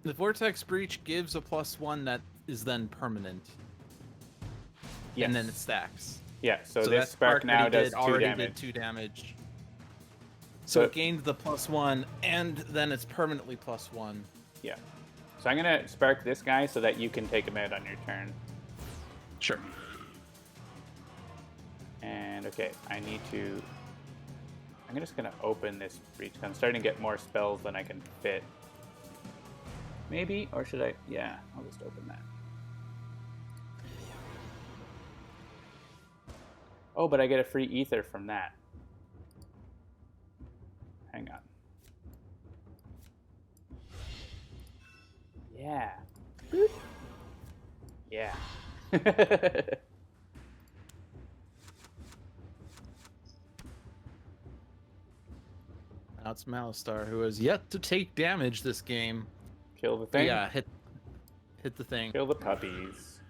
The vortex breach gives a +1 that is then permanent. Yes. And then it stacks. Yeah, so this spark now does 2 damage. Did 2 damage. So it gained the +1, and then it's permanently +1. Yeah. So I'm going to spark this guy so that you can take him out on your turn. Sure. And okay, I need to. I'm just gonna open this breach. I'm starting to get more spells than I can fit. Maybe, or should I? Yeah, I'll just open that. Oh, but I get a free ether from that. Hang on. Yeah. Boop. Yeah. Now it's Malastar, who has yet to take damage this game. Kill the thing? Yeah, hit the thing. Kill the puppies.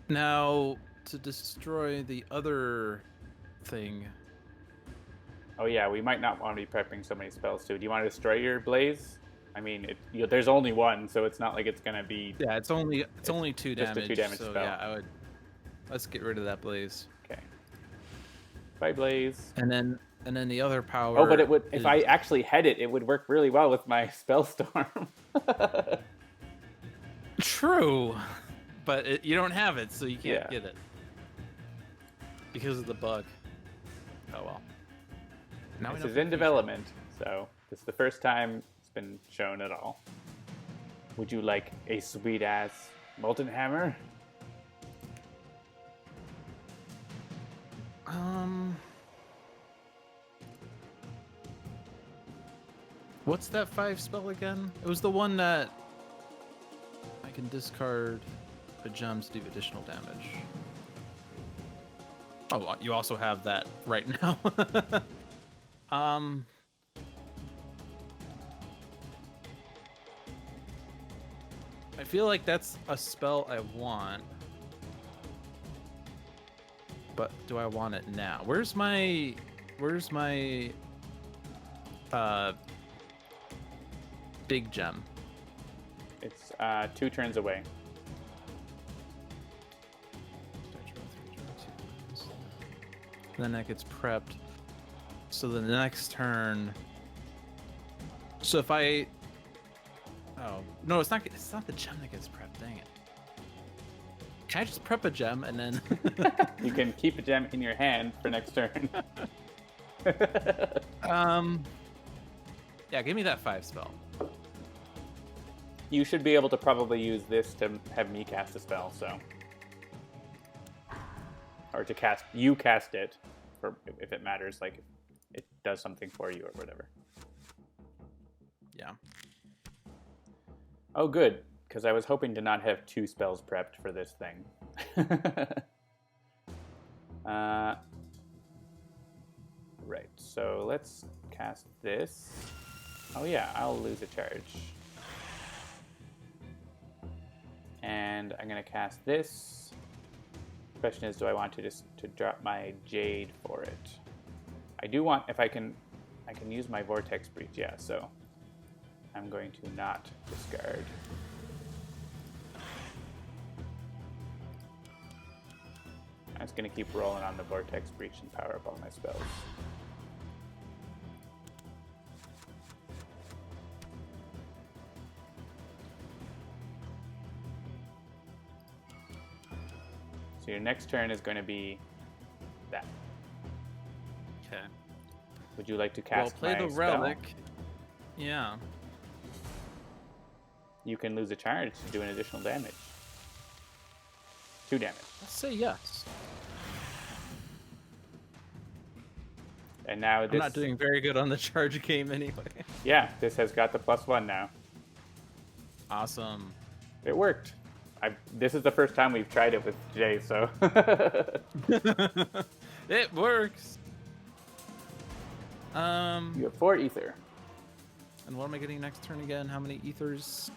Now, to destroy the other thing. Oh yeah, we might not want to be prepping so many spells too. Do you want to destroy your blaze? I mean, there's only one, so it's not like it's gonna be. Yeah, it's only 2 just damage. a 2 damage so spell. Yeah, let's get rid of that blaze. Okay. Bye, blaze. And then the other power. Oh, but it would if I actually had it, it would work really well with my spell storm. True, but you don't have it, so you can't get it because of the bug. Oh well. Now this is in development, so this is the first time it's been shown at all. Would you like a sweet ass molten hammer? What's that 5 spell again? It was the one that I can discard a gem to do additional damage. Oh, you also have that right now. I feel like that's a spell I want. But do I want it now? Where's my big gem? It's 2 turns away. Then that gets prepped. So the next turn. So if I. Oh no, it's not the gem that gets prepped. Dang it. Can I just prep a gem and then? You can keep a gem in your hand for next turn. Yeah, give me that 5 spell. You should be able to probably use this to have me cast a spell, so. Or to cast it, for if it matters, like it does something for you or whatever. Yeah. Oh, good, because I was hoping to not have 2 spells prepped for this thing. Right, so let's cast this. Oh yeah, I'll lose a charge. And I'm going to cast this. Question is, do I want to just drop my Jade for it? I do want, if I can use my Vortex Breach, yeah, so I'm going to not discard. I'm just going to keep rolling on the Vortex Breach and power up all my spells. So your next turn is going to be that. Okay. Would you like to cast play my the spell? relic. Yeah. You can lose a charge to do an additional damage. 2 damage. Let's say yes. And now this... I'm not doing very good on the charge game anyway. Yeah, this has got the +1 now. Awesome. It worked. This is the first time we've tried it with Jay, so... It works. You have 4 ether. And what am I getting next turn again? How many ethers?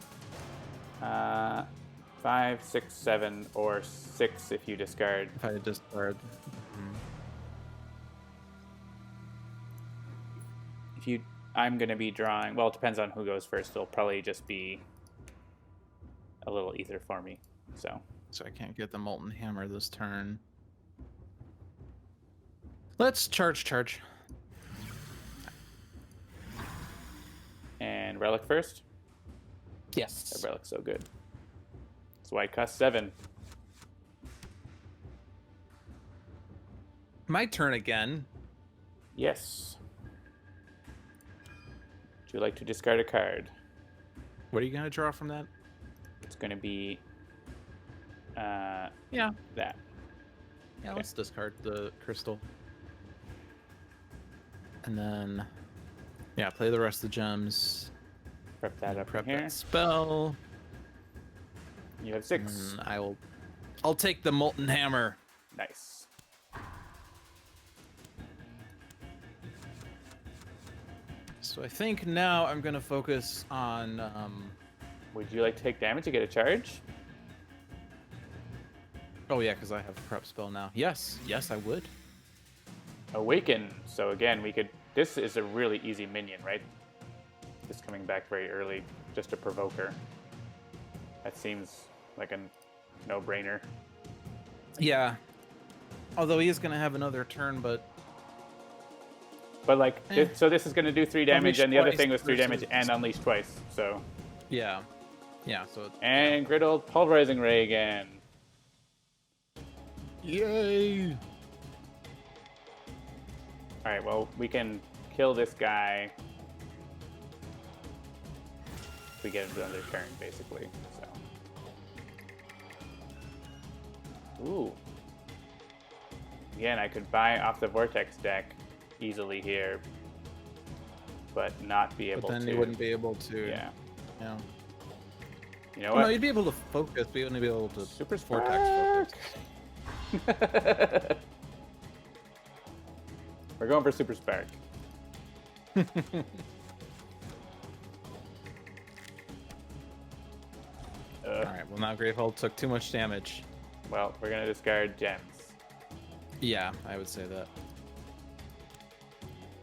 5, 6, 7, or 6 if you discard. If I discard. I'm going to be drawing... Well, it depends on who goes first. It'll probably just be a little ether for me, so... So I can't get the Molten Hammer this turn. Let's charge. And Relic first? Yes. That Relic's so good. That's why it costs 7. My turn again. Yes. Would you like to discard a card? What are you going to draw from that? It's going to be... Yeah. that. Yeah, let's discard the crystal. And then... Yeah, play the rest of the gems. Prep that up Prep here. that spell. You have 6. And I'll take the Molten Hammer. Nice. So I think now I'm going to focus on... Would you like to take damage to get a charge? Oh yeah, because I have a prep spell now. Yes, I would. Awaken. So again, we could... This is a really easy minion, right? Just coming back very early, just to provoke her. That seems like a no-brainer. Yeah. Although he is going to have another turn, but... But like, so this is going to do 3 damage, Unleash and the other twice thing was 3 damage versus- and unleash twice, so... Yeah. Yeah, so... And Griddled Pulverizing Ray again. Yay! Alright, well, we can kill this guy if we get into another turn, basically. So. Ooh. Again, I could buy off the Vortex deck easily here, but not be able to. But then you wouldn't be able to. Yeah. Yeah. You know Well, what? no, you'd be able to focus, but you wouldn't be able to Super Vortex Spark! focus. We're going for Super Spark. Alright, well now Gravehold took too much damage. Well, we're going to discard gems. Yeah, I would say that.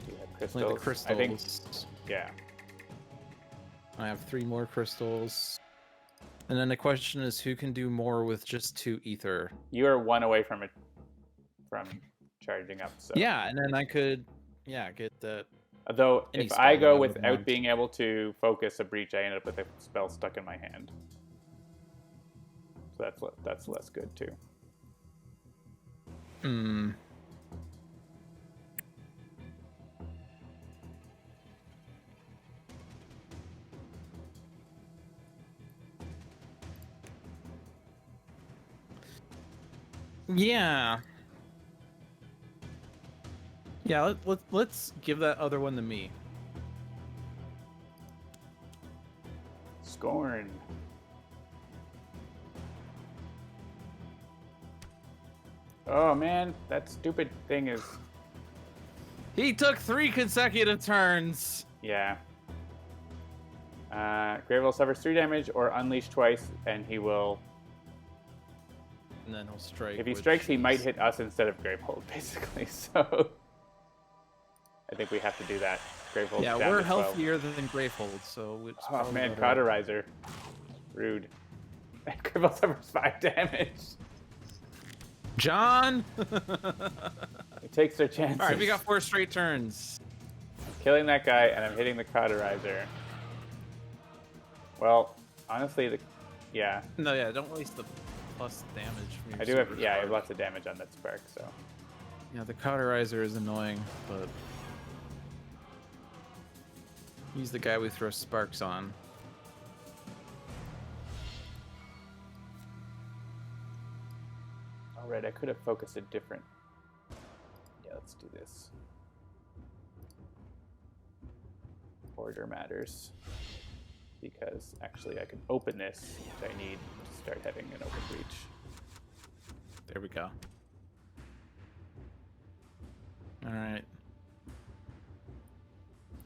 Do you have Play the crystals? crystals. I think, yeah. I have 3 more crystals. And then the question is, who can do more with just 2 ether? You are 1 away from charging up. So. Yeah, and then I could, get that. Although, Any if spell I go I would without want. being able to focus a breach, I end up with a spell stuck in my hand. So that's less good too. Yeah. Yeah, let's give that other one to me. Scorn. Oh man, that stupid thing is... He took 3 consecutive turns. Yeah. Gravel suffers 3 damage or unleash twice, and he will... And then he'll strike. If he strikes, he might hit us instead of Gravehold, basically. So I think we have to do that. Gravehold. Yeah, we're healthier than Gravehold, so it's oh man, Cauterizer. Rude. Gravehold suffers 5 damage. John! It takes their chances. Alright, we got 4 straight turns. Killing that guy, and I'm hitting the Cauterizer. Well, honestly, yeah. No, yeah, don't waste the plus damage from your I do have, super yeah, I have spark. lots of damage on that spark, so. Yeah, the Cauterizer is annoying, but he's the guy we throw sparks on. Alright, I could have focused a different. Yeah, let's do this. Order matters. Because actually I can open this, which I need to start having an open breach. There we go. Alright.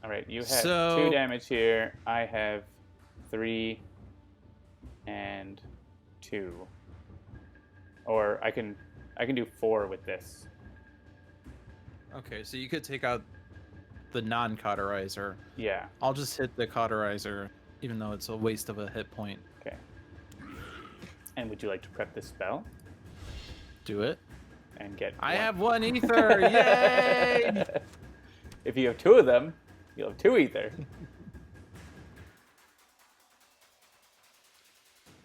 Alright, you have 2 damage here. I have 3 and 2. Or I can do 4 with this. Okay, so you could take out the non-Cauterizer. Yeah. I'll just hit the Cauterizer, even though it's a waste of a hit point. Okay. And would you like to prep this spell? Do it. And get I one. have 1 ether! Yay! If you have 2 of them, you'll have 2 ether.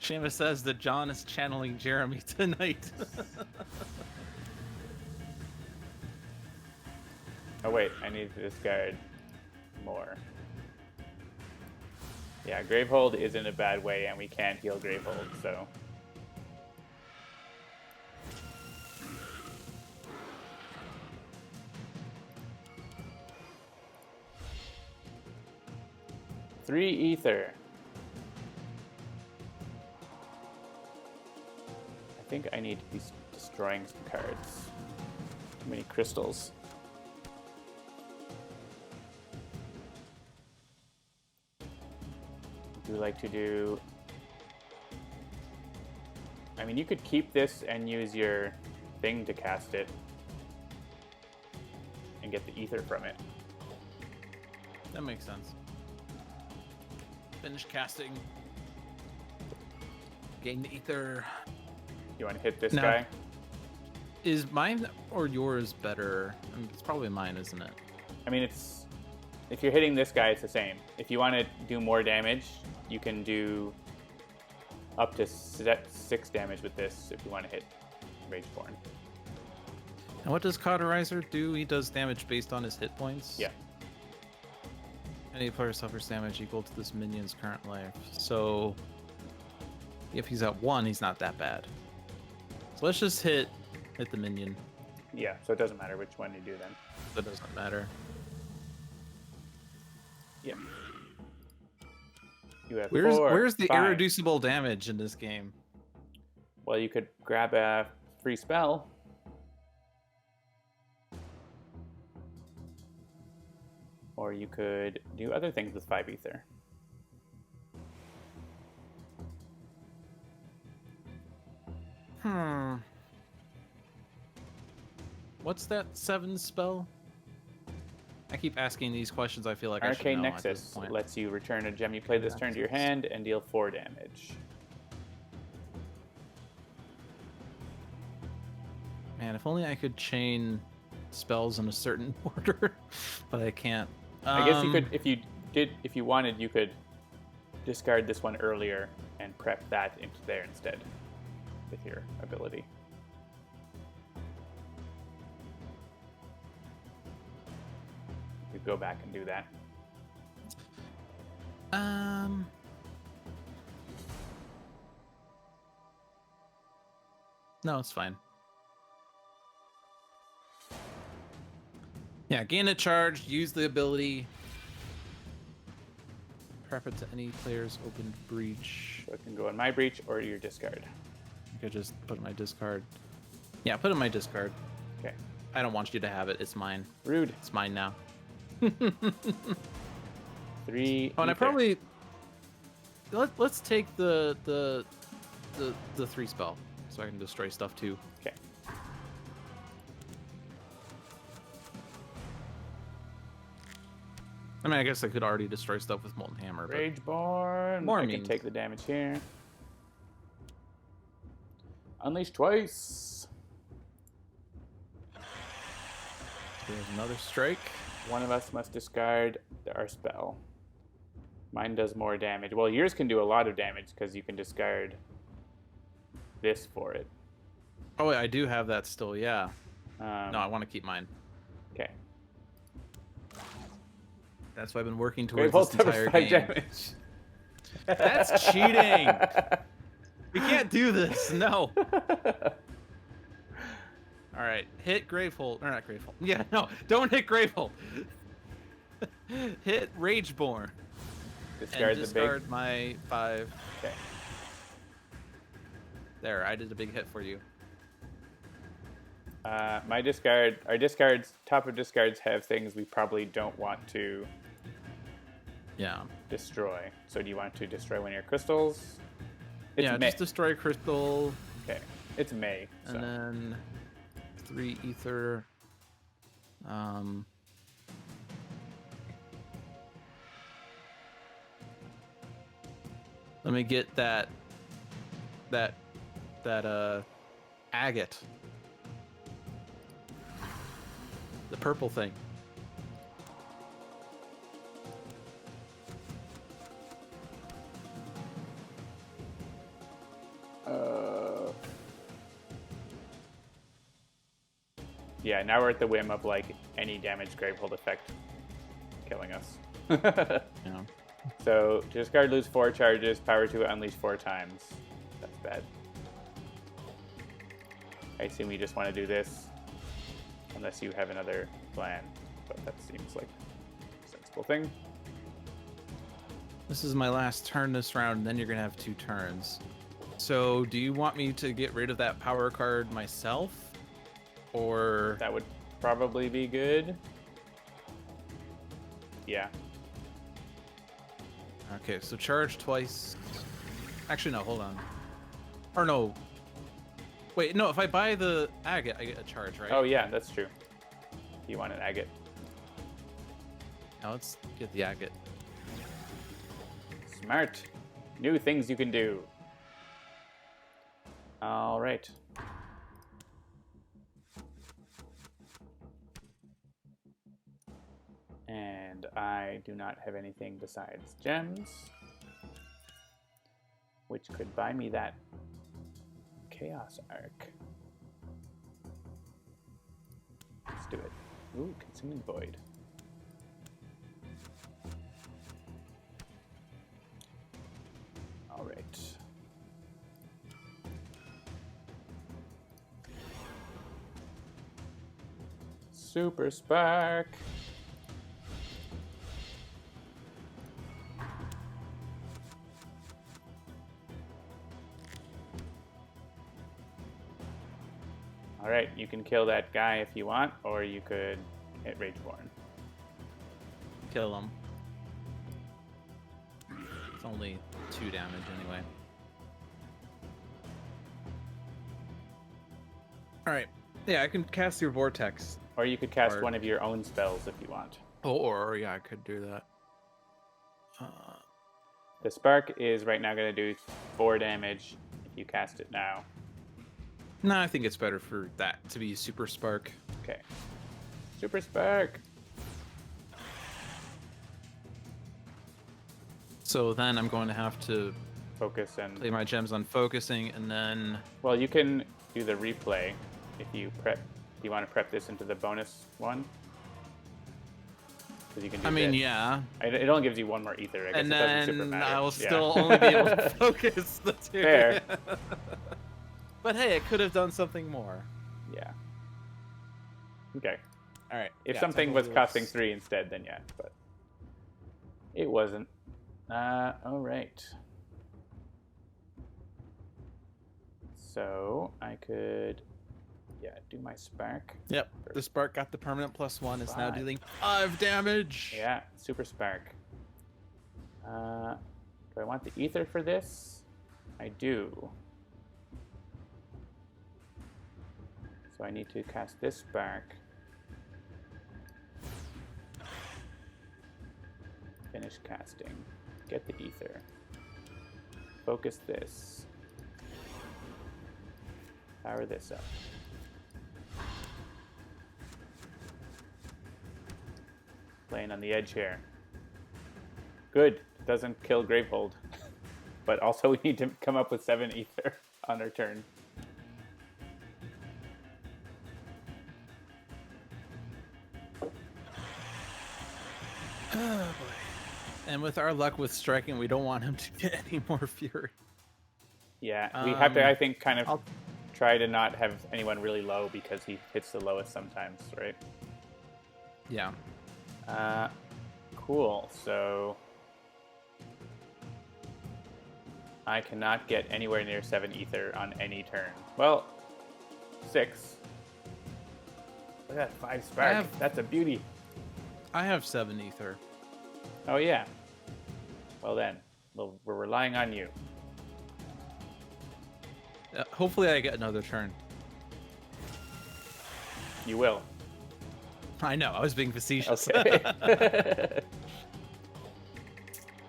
Seamus says that John is channeling Jeremy tonight. Oh wait, I need to discard more. Yeah, Gravehold is in a bad way, and we can't heal Gravehold, so... Three ether. I think I need to be destroying some cards. Too many crystals. Would you like to do... I mean, you could keep this and use your thing to cast it. And get the ether from it. That makes sense. Finish casting. Gain the ether. You want to hit this No. guy? Is mine or yours better? I mean, it's probably mine, isn't it? I mean, it's... If you're hitting this guy, it's the same. If you want to do more damage, you can do up to 6 damage with this if you want to hit Rageborne. And what does Cauterizer do? He does damage based on his hit points? Yeah. Any player suffers damage equal to this minion's current life. So if he's at 1, he's not that bad. So let's just hit the minion. Yeah, so it doesn't matter which one you do then. That doesn't matter. Yeah. You have Where's 4, where's the 5. irreducible damage in this game? Well, you could grab a free spell. Or you could do other things with 5 ether. What's that 7 spell? I keep asking these questions. I feel like Arcane I should know at this Nexus point. lets you return a gem you play this turn to your hand and deal 4 damage. Man, if only I could chain spells in a certain order, but I can't. I guess you could, if you wanted, you could discard this one earlier and prep that into there instead with your ability. You could go back and do that. No, it's fine. Yeah, gain a charge, use the ability. Prep it to any player's opened breach. So it can go in my breach or your discard. I could just put it in my discard. Yeah, put it in my discard. Okay. I don't want you to have it. It's mine. Rude. It's mine now. 3. Oh, and I ether. probably let's take the 3 spell so I can destroy stuff too. Okay. I mean, I guess I could already destroy stuff with Molten Hammer. But Rageborne. More I can means. take the damage here. Unleash twice. there's another strike. One of us must discard our spell. Mine does more damage. Well, yours can do a lot of damage because you can discard this for it. Oh, wait, I do have that still. Yeah. No, I Um, want to keep mine. okay. That's why I've been working Great towards this Bolt entire 5 game. damage. That's cheating. We can't do this. No. All right, hit Gravehold. Or not Gravehold. Yeah, no, don't hit Gravehold. Hit Rageborne. Discard And the discard big. my 5. Okay. There, I did a big hit for you. My discard. Our discards. Top of discards have things we probably don't want to Yeah. destroy. So do you want to destroy one of your crystals? It's Yeah, May. just destroy Crystal, Okay. It's May. So. and then 3 Ether. Let me get that agate. The purple thing. Yeah, now we're at the whim of like any damage Gravehold effect killing us. Yeah. So to discard, lose 4 charges, power to unleash 4 times. That's bad. I assume you just want to do this, unless you have another plan. But that seems like a sensible thing. This is my last turn this round, and then you're gonna have 2 turns. So, do you want me to get rid of that power card myself, or That would probably be good. Yeah. okay? So charge twice. Actually, no. Hold on. Or no. Wait, no. If I buy the agate, I get a charge, right? Oh yeah, that's true. You want an agate. Now let's get the agate. Smart. New things you can do. All right. And I do not have anything besides gems, which could buy me that Chaos Arc. Let's do it. Ooh, Consuming Void. All right. Super Spark. All right, you can kill that guy if you want, or you could hit Rageborne. Kill him. It's only 2 damage anyway. All right. Yeah, I can cast your vortex. Or you could cast Or- one of your own spells if you want. Or yeah, I could do that. The Spark is right now going to do 4 damage if you cast it now. No, I think it's better for that to be Super Spark. Okay. Super Spark. So then I'm going to have to Focus and... play my gems on focusing, and then Well, you can do the replay if you prep. Do you want to prep this into the bonus one? Because you can do I mean, this. yeah, It only gives you 1 more ether. I guess and it doesn't super then matter. I will Yeah. still only be able to focus the 2. Fair. But hey, it could have done something more. Yeah. Okay. All right. If yeah, something Temple was Wheels. costing 3 instead, then yeah, but it wasn't. All right. So I could, do my spark. Yep. The spark got the permanent +1. It's now 5. dealing 5 damage. Yeah, super spark. Do I want the ether for this? I do. So I need to cast this spark. Finish casting. Get the ether. Focus this. Power this up. Playing on the edge here. Good. Doesn't kill Gravehold. But also we need to come up with 7 ether on our turn. Oh boy. And with our luck with striking, we don't want him to get any more fury. Yeah, we have to, I think, kind of try to not have anyone really low because he hits the lowest sometimes, right? Yeah. Cool. So I cannot get anywhere near 7 ether on any turn. Well, 6. Look at that 5 spark. That's a beauty. I have 7 ether. Oh, yeah. Well, then, we're relying on you. Hopefully I get another turn. You will. I know, I was being facetious. Okay.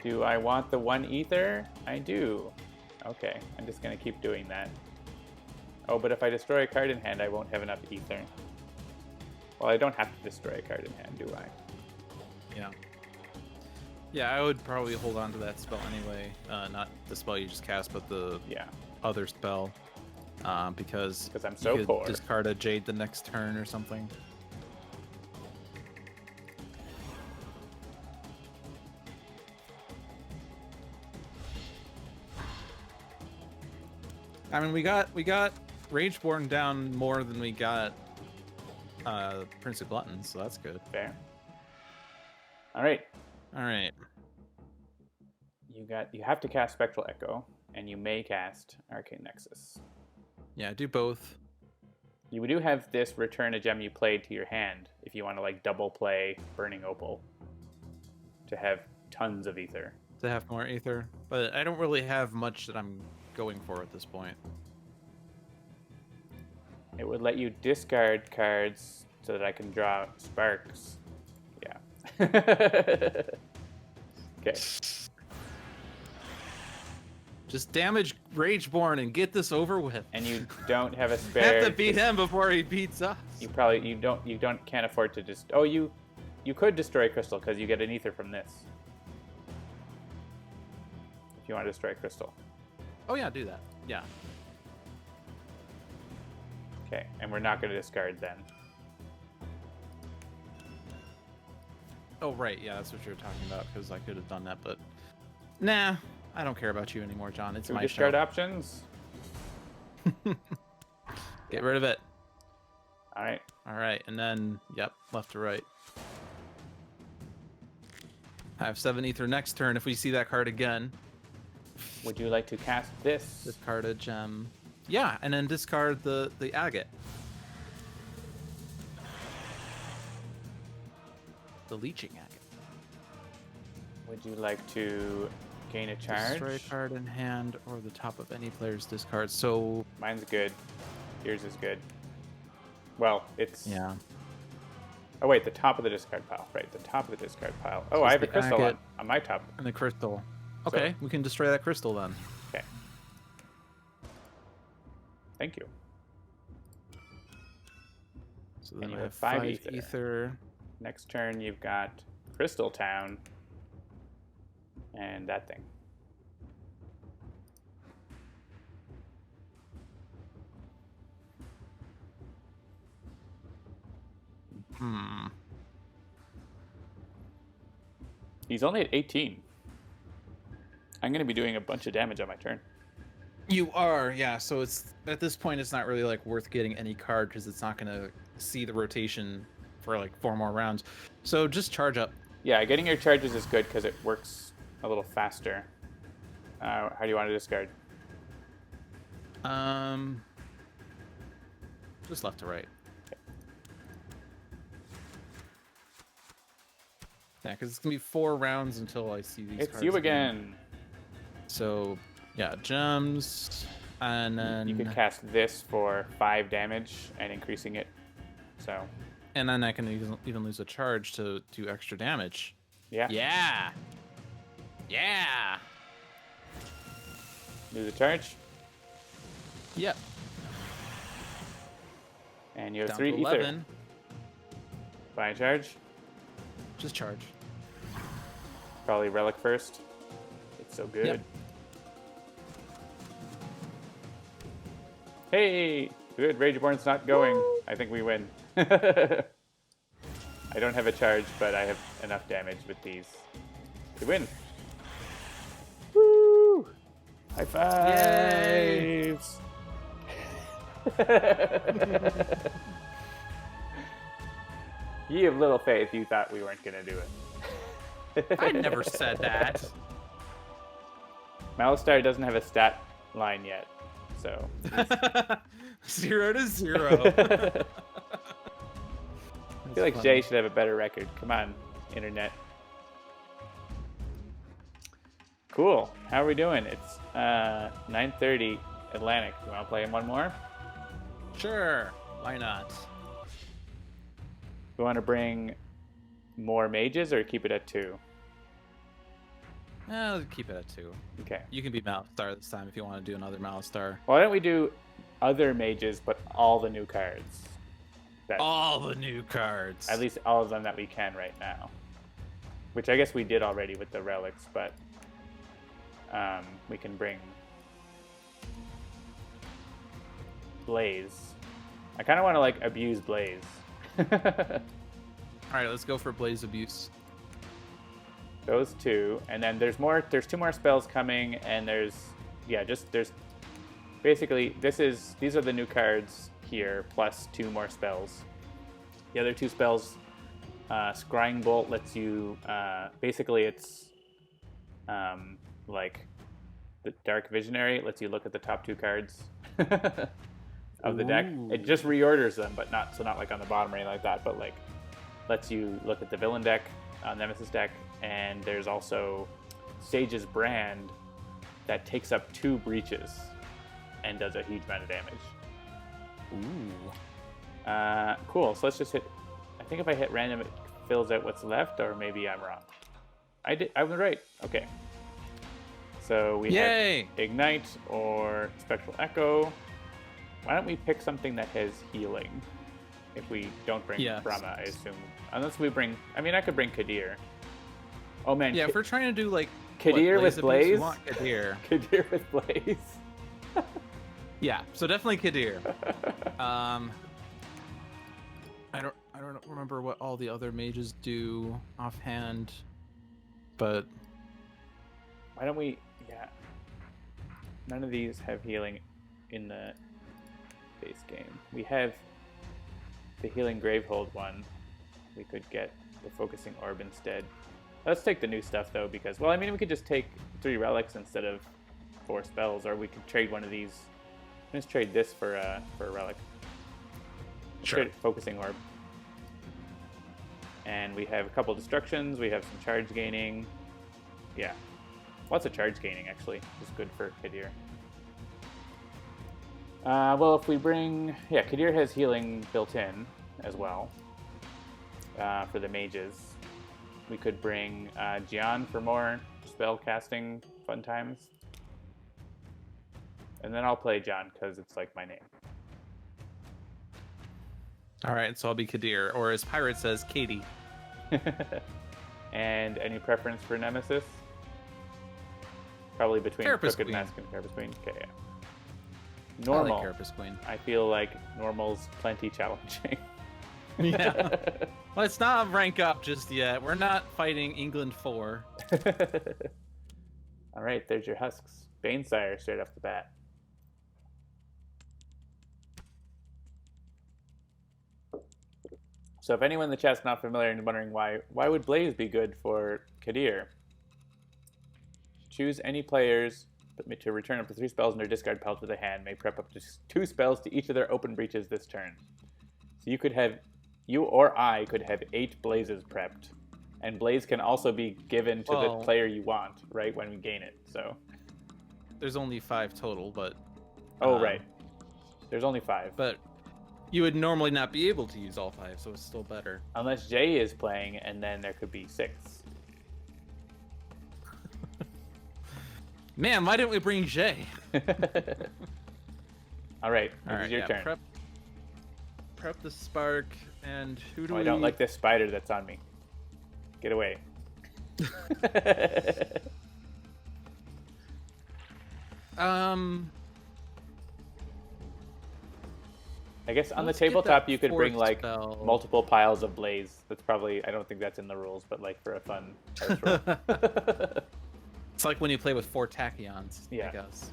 Do I want the 1 ether? I do. Okay, I'm just going to keep doing that. Oh, but if I destroy a card in hand, I won't have enough ether. Well, I don't have to destroy a card in hand, do I? Yeah. Yeah, I would probably hold on to that spell anyway. Not the spell you just cast, but the other spell. Because I'm so you could poor. discard a Jade the next turn or something. I mean, we got Rageborne down more than we got Prince of Gluttons, so that's good. Fair. All right. All right. You have to cast Spectral Echo, and you may cast Arcane Nexus. Yeah, do both. You do have this return a gem you played to your hand if you want to like double play Burning Opal to have tons of ether. To have more ether, but I don't really have much that I'm going for at this point. It would let you discard cards so that I can draw sparks. Yeah. Okay. Just damage Rageborne and get this over with. And you don't have a spare. Have to beat him before he beats us. You can't afford to just. Oh, you could destroy Crystal because you get an ether from this. If you want to destroy Crystal. Oh yeah, do that. Yeah. Okay, and we're not going to discard then. Oh right, yeah, that's what you were talking about. Because I could have done that, but nah, I don't care about you anymore, John. It's my discard show. Options. Get rid of it. All right. All right, and then left to right. I have 7 ether next turn if we see that card again. Would you like to cast this? Discard a gem. Yeah, and then discard the agate. The leeching agate. Would you like to gain a charge? Destroy a card in hand or the top of any player's discard. So mine's good. Yours is good. Well, it's Oh wait, the top of the discard pile. Right, the top of the discard pile. Oh, so I have a crystal on my top. And the crystal. Okay, we can destroy that crystal then. Okay. Thank you. So then you I have have 5 ether. Next turn, you've got Crystal Town and that thing. He's only at 18. I'm going to be doing a bunch of damage on my turn. You are, yeah. So it's at this point, it's not really like worth getting any card because it's not going to see the rotation for like 4 more rounds. So just charge up. Yeah, getting your charges is good because it works a little faster. How do you want to discard? Just left to right. Okay. Yeah, because it's gonna be 4 rounds until I see these. It's you again. So yeah, gems, and then you could cast this for 5 damage and increasing it. So. And then I can even lose a charge to do extra damage. Yeah. Yeah. Yeah. Lose a charge. Yep. And you have Down 3 to ether. 11. Buy a charge. Just charge. Probably relic first. It's so good. Yep. Hey! Good, Rageborne's not going. Woo! I think we win. I don't have a charge, but I have enough damage with these to win. Woo! High fives! Ye of little faith, you thought we weren't going to do it. I never said that. Malastar doesn't have a stat line yet, so. 0 to 0. I feel like Jay should have a better record. Come on, internet. Cool. How are we doing? It's 9:30 Atlantic. You want to play one more? Sure. Why not? You want to bring more mages or keep it at 2? I'll keep it at 2. Okay. You can be Malastar this time if you want to do another Malastar. Why don't we do other mages, but all the new cards? All the new cards. At least all of them that we can right now. Which I guess we did already with the relics, but we can bring Blaze. I kind of want to like abuse Blaze. Alright, let's go for Blaze Abuse. Those 2, and then there's 2 more spells coming, and there's basically these are the new cards here, plus 2 more spells. The other 2 spells, Scrying Bolt lets you, basically it's like the Dark Visionary, it lets you look at the top 2 cards of the deck. It just reorders them, but not like on the bottom or anything like that, but like lets you look at the villain deck, Nemesis deck, and there's also Sage's Brand that takes up 2 breaches and does a huge amount of damage. Ooh. Cool. So let's just hit. I think if I hit random, it fills out what's left, or maybe I'm wrong. I was right. Okay. So we have Ignite or Spectral Echo. Why don't we pick something that has healing? If we don't bring Brama, I assume. Unless we bring. I mean, I could bring Kadir. Oh man. Yeah, if we're trying to do like Kadir with Blaze. We want Kadir. Kadir with Blaze. Yeah, so definitely Kadir. I don't remember what all the other mages do offhand, but why don't we? Yeah, none of these have healing in the base game. We have the healing Gravehold one. We could get the focusing orb instead. Let's take the new stuff though, because well, I mean, we could just take 3 relics instead of 4 spells, or we could trade one of these. Let's trade this for a relic. Sure. Trade focusing orb. And we have a couple destructions. We have some charge gaining. Yeah, lots of charge gaining actually. Is good for Kadir. Well, if we bring Kadir has healing built in as well. For the mages, we could bring Jian for more spell casting fun times. And then I'll play Jian because it's like my name. All right, so I'll be Kadir, or as Pirate says, Katie. And any preference for Nemesis? Probably between Carapace Crooked Queen. Mask and Carapace Queen. Okay, yeah. Normal. I like Carapace Queen. I feel like normal's plenty challenging. Yeah. Well, it's not rank up just yet. We're not fighting England 4. All right, there's your husks. Banesire straight off the bat. So if anyone in the chat's not familiar and wondering why would Blaze be good for Kadir? Choose any players to return up to 3 spells in their discard pile to the hand. May prep up to 2 spells to each of their open breaches this turn. So you or I could have 8 Blazes prepped. And Blaze can also be given to the player you want, right, when we gain it. So there's only 5 total, but... Oh, right. There's only 5. But you would normally not be able to use all 5, so it's still better. Unless Jay is playing, and then there could be 6. Man, why didn't we bring Jay? All right, it's your turn. Prep the spark, and who do we... I don't like this spider that's on me. Get away. I guess on the tabletop you could bring like multiple piles of Blaze. That's probably, I don't think that's in the rules, but like for a fun house rule. It's like when you play with 4 tachyons, yeah. I guess.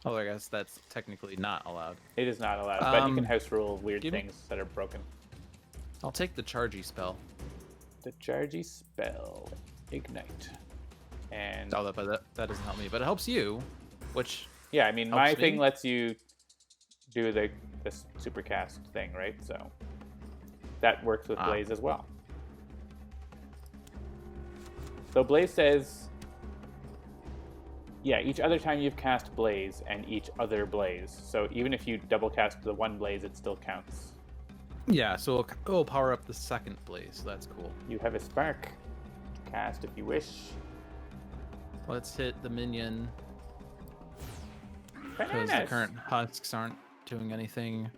Oh, I guess that's technically not allowed. It is not allowed, but you can house rule weird things that are broken. I'll take the chargy spell. The chargy spell, Ignite. And but that doesn't help me, but it helps you, which yeah, I mean my thing lets you do this super cast thing, right? So that works with Blaze as well. So Blaze says, yeah, each other time you've cast Blaze and each other Blaze. So even if you double cast the one Blaze, it still counts. Yeah, so it'll power up the second Blaze. So that's cool. You have a spark. Cast if you wish. Let's hit the minion. Bananas. Because the current husks aren't doing anything.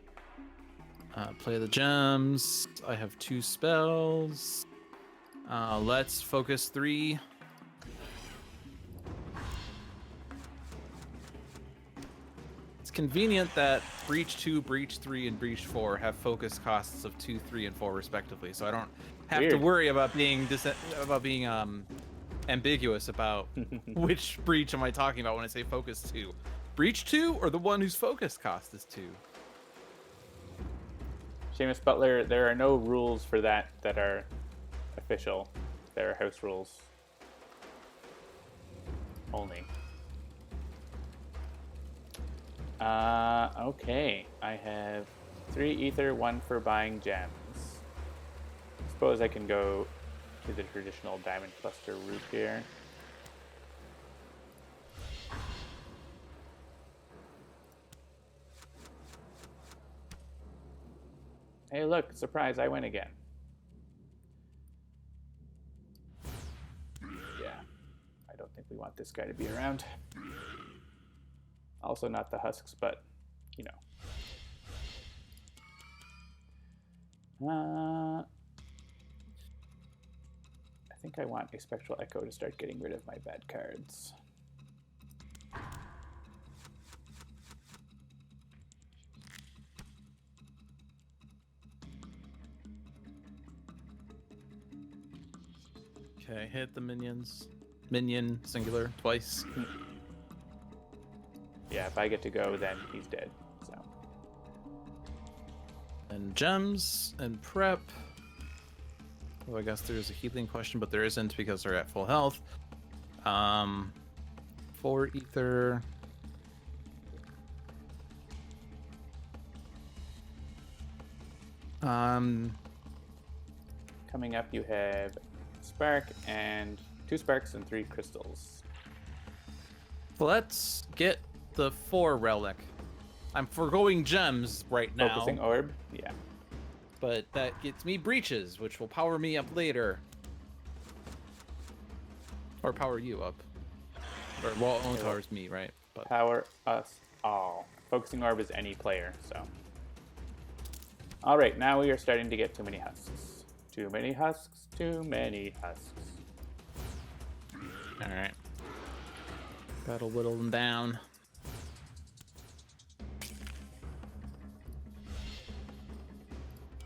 Play the gems. I have 2 spells. Let's focus 3. It's convenient that Breach 2, Breach 3, and Breach 4 have focus costs of 2, 3, and 4 respectively, so I don't have to worry about being ambiguous about which breach am I talking about when I say focus 2. Breach 2 or the one whose focus cost is 2? Seamus Butler, there are no rules for that are official. There are house rules only. Okay. I have 3 ether, 1 for buying gems. Suppose I can go to the traditional diamond cluster route here. Hey, look, surprise, I win again. Yeah, I don't think we want this guy to be around. Also not the husks, but, you know. I think I want a Spectral Echo to start getting rid of my bad cards. Okay, hit the minions. Minion, singular, twice. Yeah, if I get to go, then he's dead. So. And gems and prep. Oh, I guess there's a healing question, but there isn't because they're at full health. 4 ether. Coming up, you have Spark and 2 sparks and 3 crystals. Let's get the 4 relic. I'm foregoing gems right now. Focusing orb, yeah. But that gets me breaches, which will power me up later. Or power you up. Or well, only powers me, right? But power us all. Focusing orb is any player, so. All right, now we are starting to get too many husks. Too many husks, too many husks. All right. Gotta whittle them down.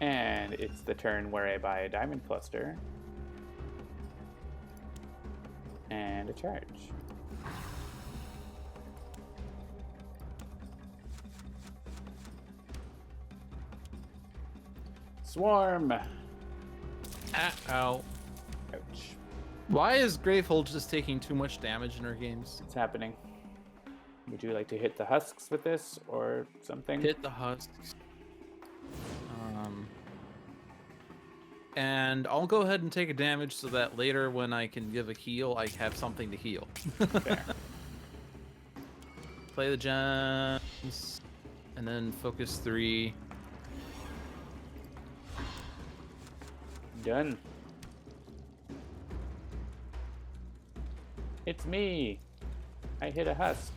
And it's the turn where I buy a diamond cluster. And a charge. Swarm. Ow. Ouch. Why is Gravehold just taking too much damage in her games? It's happening. Would you like to hit the husks with this or something? Hit the husks. And I'll go ahead and take a damage so that later when I can give a heal, I have something to heal. Fair. Play the gems. And then focus 3. Done. It's me. I hit a husk.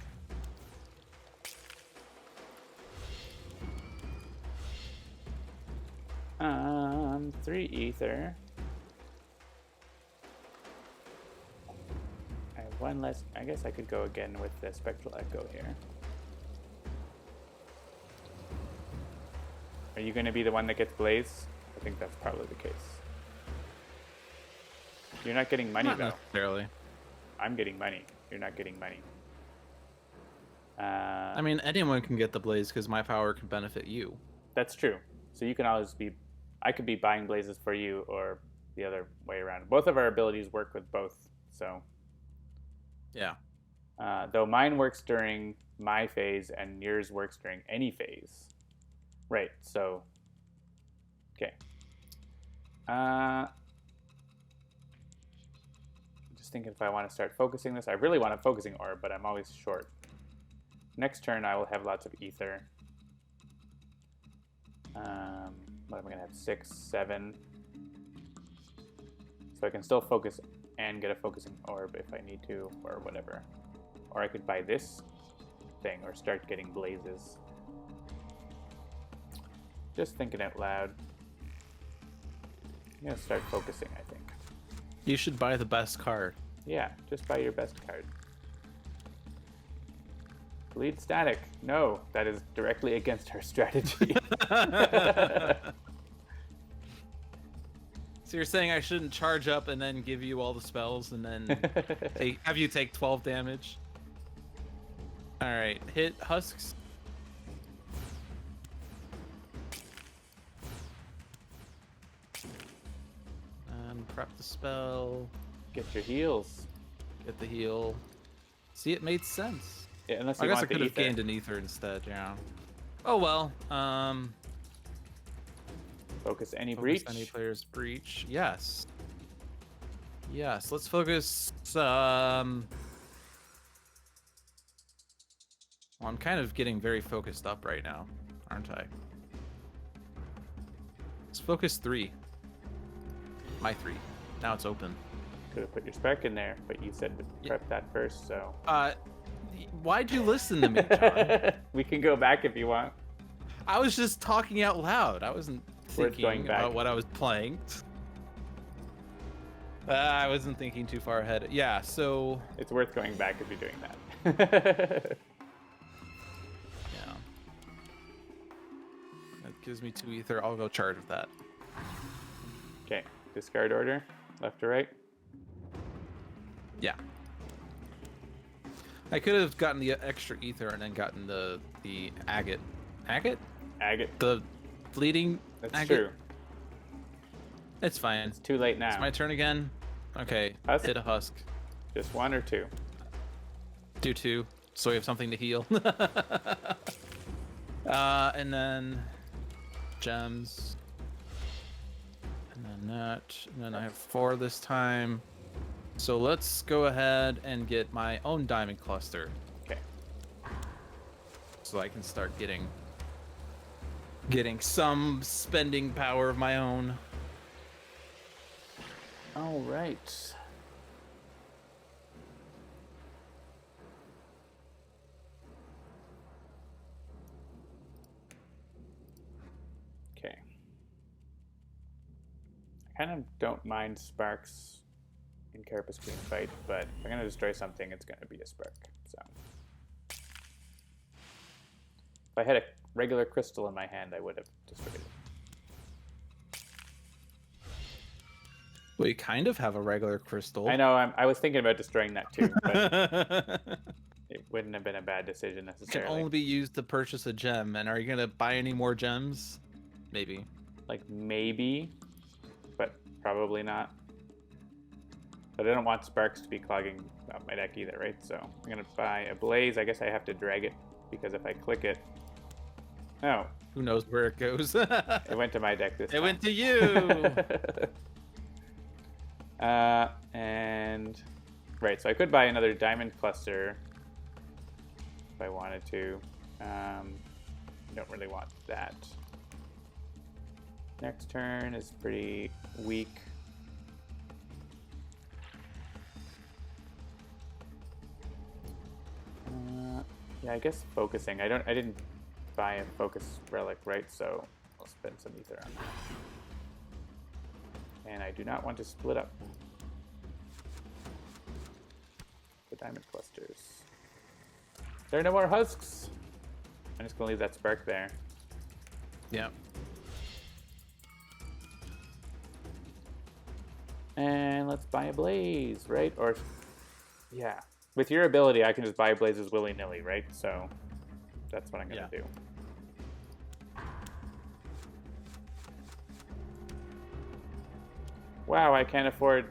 Three ether. I have one less. I guess I could go again with the spectral echo here. Are you going to be the one that gets blaze? I think that's probably the case. You're not getting money, Not though. necessarily. I'm getting money. You're not getting money. I mean, anyone can get the blaze because my power can benefit you. That's true. So you can always be... I could be buying blazes for you or the other way around. Both of our abilities work with both, so... Yeah. Though mine works during my phase and yours works during any phase. Right, so... Okay. Just thinking if I want to start focusing this. I really want a focusing orb, but I'm always short. Next turn, I will have lots of ether. What am I going to have? 6, 7. So I can still focus and get a focusing orb if I need to, or whatever. Or I could buy this thing or start getting blazes. Just thinking out loud. I'm going to start focusing, I think. You should buy the best card. Yeah, just buy your best card. Bleed static. No, that is directly against her strategy. So you're saying I shouldn't charge up and then give you all the spells and then have you take 12 damage? Alright, hit husks. And prep the spell. Get your heals. Get the heal. See, it made sense. Yeah, unless I you guess I want the could have ether. gained an ether instead, yeah. Oh well. Focus any Focus breach. any player's breach. Yes. Yes. Let's focus. Well, I'm kind of getting very focused up right now, aren't I? Let's focus 3. My 3. Now it's open. Could have put your spec in there, but you said to prep that first, so. Why'd you listen to me, John? We can go back if you want. I was just talking out loud. I wasn't thinking about what I was playing. I wasn't thinking too far ahead. Yeah, so... It's worth going back if you're doing that. Yeah. That gives me 2 ether. I'll go charge with that. Okay, discard order, left to right. Yeah. I could have gotten the extra ether and then gotten the agate. Agate? Agate. The fleeting That's agate? true. It's fine. It's too late now. It's my turn again. Okay, Husk? hit a husk. Just 1 or 2? Do 2, so we have something to heal. And then gems. And then that. And then I have 4 this time. So let's go ahead and get my own diamond cluster. Okay. So I can start getting some spending power of my own. All right. Okay. I kind of don't mind sparks in Carapace Queen fight, but if I'm going to destroy something, it's going to be a spark. So if I had a regular crystal in my hand, I would have destroyed it. We kind of have a regular crystal. I know, I was thinking about destroying that too, but it wouldn't have been a bad decision It can necessarily. only be used to purchase a gem. And are you going to buy any more gems? Maybe. Like maybe, but probably not. But I don't want sparks to be clogging up my deck either, right? So I'm gonna buy a blaze. I guess I have to drag it because if I click it, oh, Who knows where it goes? it went to my deck this time. It went to you. And right, so I could buy another diamond cluster if I wanted to. Don't really want that. Next turn is pretty weak. Yeah, I guess focusing. I didn't buy a focus relic, right? So I'll spend some ether on that. And I do not want to split up the diamond clusters. There are no more husks. I'm just gonna leave that spark there. Yeah. And let's buy a blaze, right? Or yeah. With your ability, I can just buy blazes willy-nilly, right? So that's what I'm gonna do. Wow, I can't afford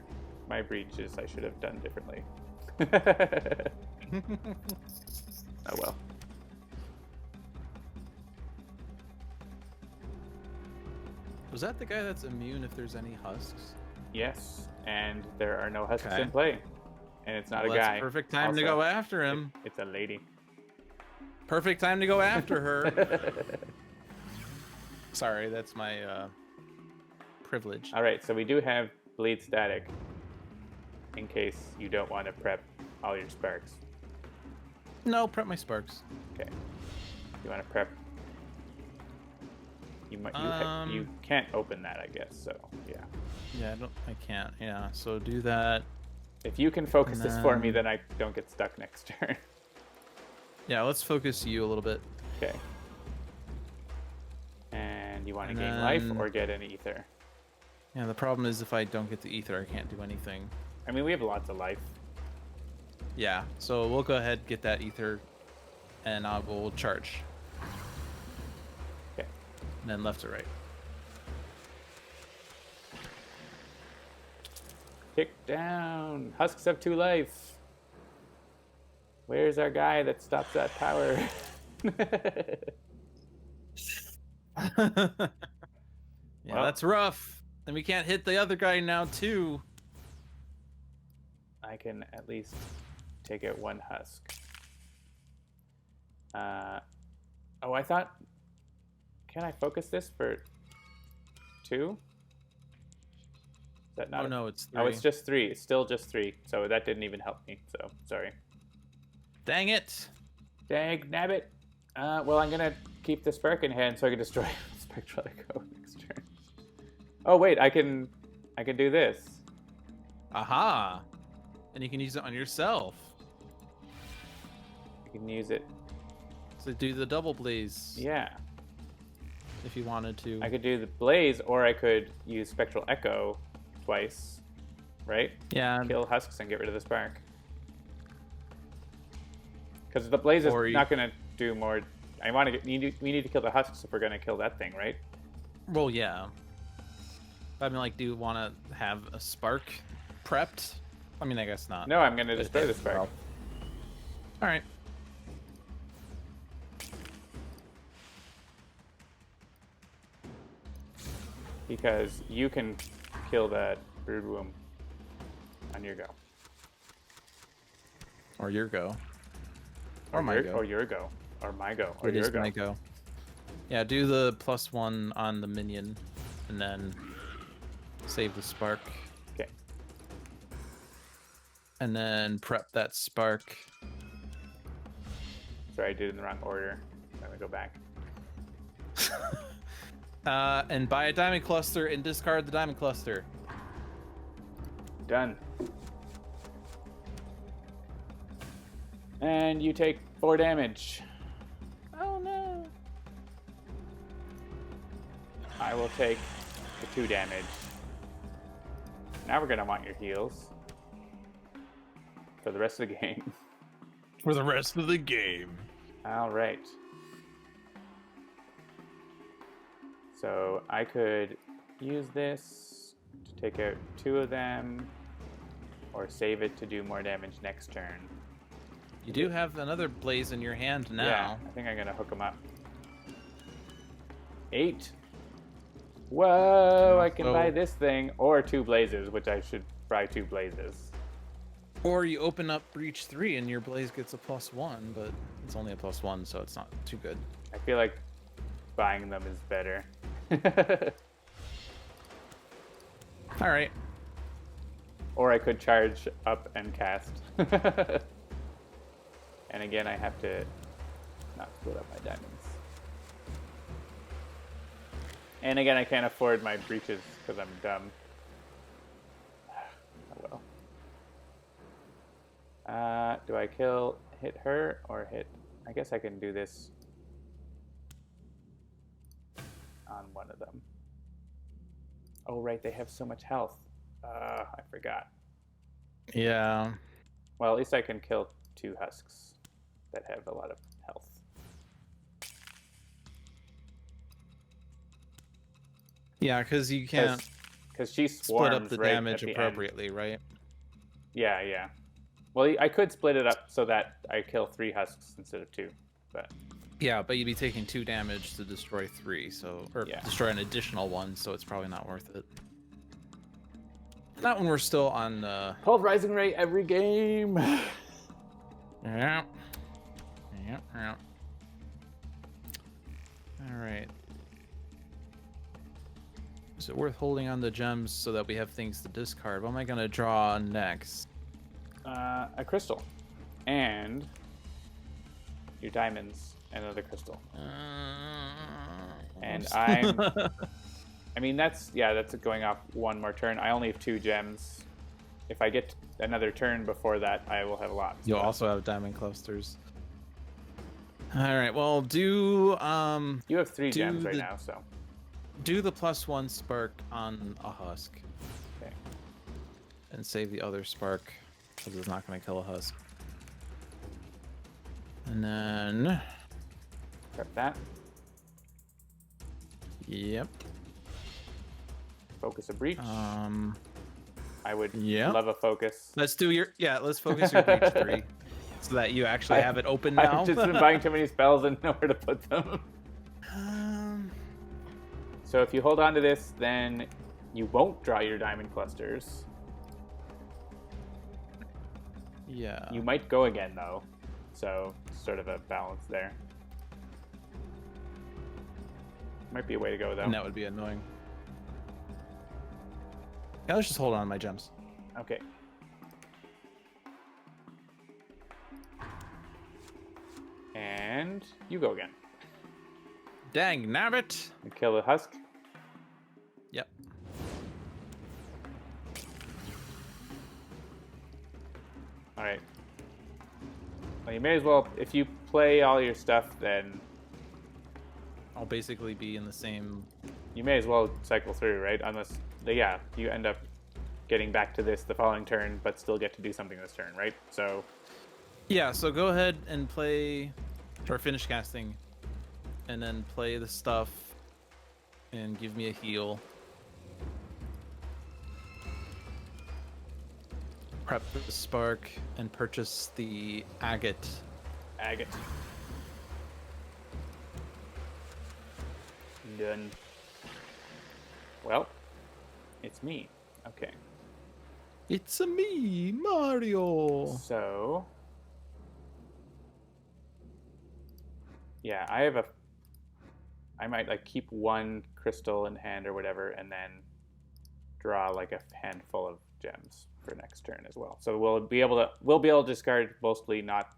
my breaches. I should have done differently. Oh well. Was that the guy that's immune if there's any husks? Yes, and there are no husks Okay. in play. And it's not Well, a guy. that's a perfect time to Also, go after him. It's a lady. Perfect time to go after her. Sorry, that's my privilege. All right, so we do have bleed static in case you don't want to prep all your sparks. No, prep my sparks. Okay. You want to prep? You can't open that, I guess. So yeah. Yeah, I can't. Yeah, so do that. If you can focus this for me, then I don't get stuck next turn. Yeah, let's focus you a little bit. Okay. And you want to gain life or get an ether? Yeah, the problem is if I don't get the ether, I can't do anything. I mean, we have lots of life. Yeah, so we'll go ahead, get that ether, and I will charge. Okay. And then left to right. Kick down. Husks have 2 life. Where's our guy that stops that power? Yeah, Well, that's rough. And we can't hit the other guy now, too. I can at least take out 1 husk. Oh, I thought... Can I focus this for 2? Is that not? Oh, no, it's 3. Oh, it's just 3. It's still just 3. So that didn't even help me. So sorry. Dang it. Dang nabbit. Well, I'm gonna keep the spark in hand so I can destroy Spectral Echo next turn. Oh wait, I can do this. Aha. And you can use it on yourself. I can use it. So do the double blaze. Yeah. If you wanted to. I could do the blaze, or I could use Spectral Echo twice, right? Yeah. Kill husks and get rid of the spark. Because the blaze is not going to do more. We need to kill the husks if we're going to kill that thing, right? Well, yeah. I mean, like, do you want to have a spark prepped? I mean, I guess not. No, I'm going to destroy the spark. All right. Because you can kill that brood womb on your go. Or your go. Or my go. Or your go. Or my go. Or It your is go. my go. Yeah, do the +1 on the minion, and then save the spark. Okay. And then prep that spark. Sorry, I did it in the wrong order. I'm going to go back. And buy a diamond cluster and discard the diamond cluster. Done. And you take 4 damage. Oh no. I will take the 2 damage. Now we're gonna want your heals for the rest of the game. For the rest of the game. All right. So I could use this to take out 2 of them, or save it to do more damage next turn. You do have another blaze in your hand now. Yeah, I think I'm gonna hook them up. 8. Whoa, I can buy this thing, or 2 blazes, which I should buy 2 blazes. Or you open up Breach 3 and your blaze gets a +1, but it's only a +1, so it's not too good. I feel like buying them is better. All right. Or I could charge up and cast. And again, I have to not split up my diamonds. And again, I can't afford my breaches because I'm dumb. Oh well. Do I hit her, or hit... I guess I can do this on one of them. Oh, right, they have so much health. I forgot. Yeah. Well, at least I can kill 2 husks that have a lot of health. Yeah, because you can't Because she swarms split up the right damage at the appropriately, end. right? Yeah. Well, I could split it up so that I kill 3 husks instead of 2, but... Yeah, but you'd be taking 2 damage to destroy 3, so... Or destroy an additional 1, so it's probably not worth it. Not when we're still on... Pulverizing ray every game! Yeah. Alright. Is it worth holding on the gems so that we have things to discard? What am I going to draw next? A crystal. And your diamonds and another crystal. And I'm... I mean, that's going off 1 more turn. I only have 2 gems. If I get another turn before that, I will have a lot. You'll also have diamond clusters. Alright, well, do... You have 3 gems right now, so... Do the +1 spark on a husk. Okay. And save the other spark, because it's not going to kill a husk. And then... Prep that. Yep. Focus a breach. I would Yep. love a focus. Let's do your... Yeah, let's focus your breach 3. So that you actually have it open now. I've just been buying too many spells and know where to put them. So if you hold on to this, then you won't draw your diamond clusters. Yeah. You might go again, though. So, sort of a balance there. Might be a way to go, though. And that would be annoying. Yeah, let's just hold on to my gems. Okay. And you go again. Dang, nabbit! You kill the husk. Yep. Alright. Well, you may as well, if you play all your stuff, then I'll basically be in the same... you may as well cycle through, right? Unless, yeah, you end up getting back to this the following turn, but still get to do something this turn, right? So... Yeah, so go ahead and play, or finish casting, and then play the stuff, and give me a heal. Prep the spark, and purchase the agate. Agate. Done. Well, it's me. Okay. It's a me, Mario! So... yeah, I might like keep 1 crystal in hand or whatever, and then draw like a handful of gems for next turn as well. So we'll be able to discard mostly not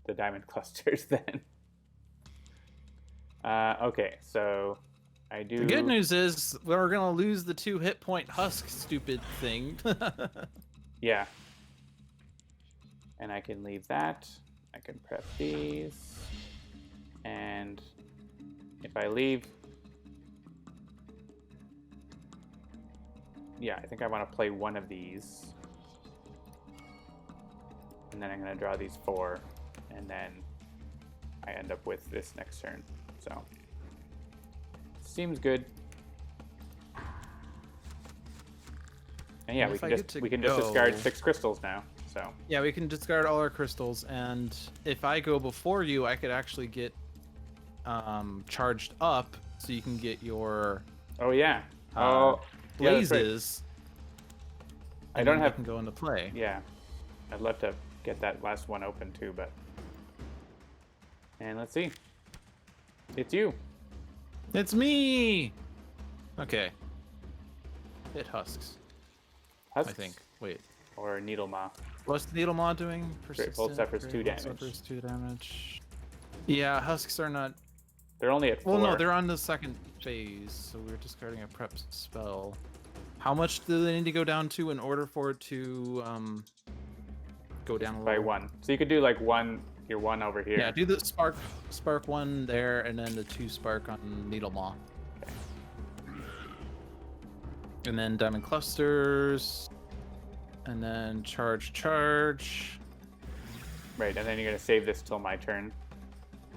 the diamond clusters then. Okay, so I do. The good news is we're gonna lose the 2 hit point husk stupid thing. Yeah. And I can leave that. I can prep these. And if I leave, yeah, I think I want to play 1 of these. And then I'm going to draw these 4. And then I end up with this next turn. So seems good. And yeah, And we can just discard 6 crystals now. So yeah, we can discard all our crystals, and if I go before you, I could actually get charged up, so you can get your oh yeah, blazes. I don't have can go into play. Yeah, I'd love to get that last one open too, but and let's see, it's you. It's me. Okay. Hit husks. Husks? I think. Wait. Or Needle Maw. What's Needle Maw doing? Great Bolt suffers 2 damage. Suffers 2 damage. Yeah, husks are not. They're only at 4. Well, no, they're on the second phase, so we're discarding a prep spell. How much do they need to go down to in order for it to go down a little? By 1. So you could do like your 1 over here. Yeah, do the spark 1 there, and then the 2 spark on Needle Maw. Okay. And then Diamond Clusters. And then charge. Right, and then you're gonna save this till my turn.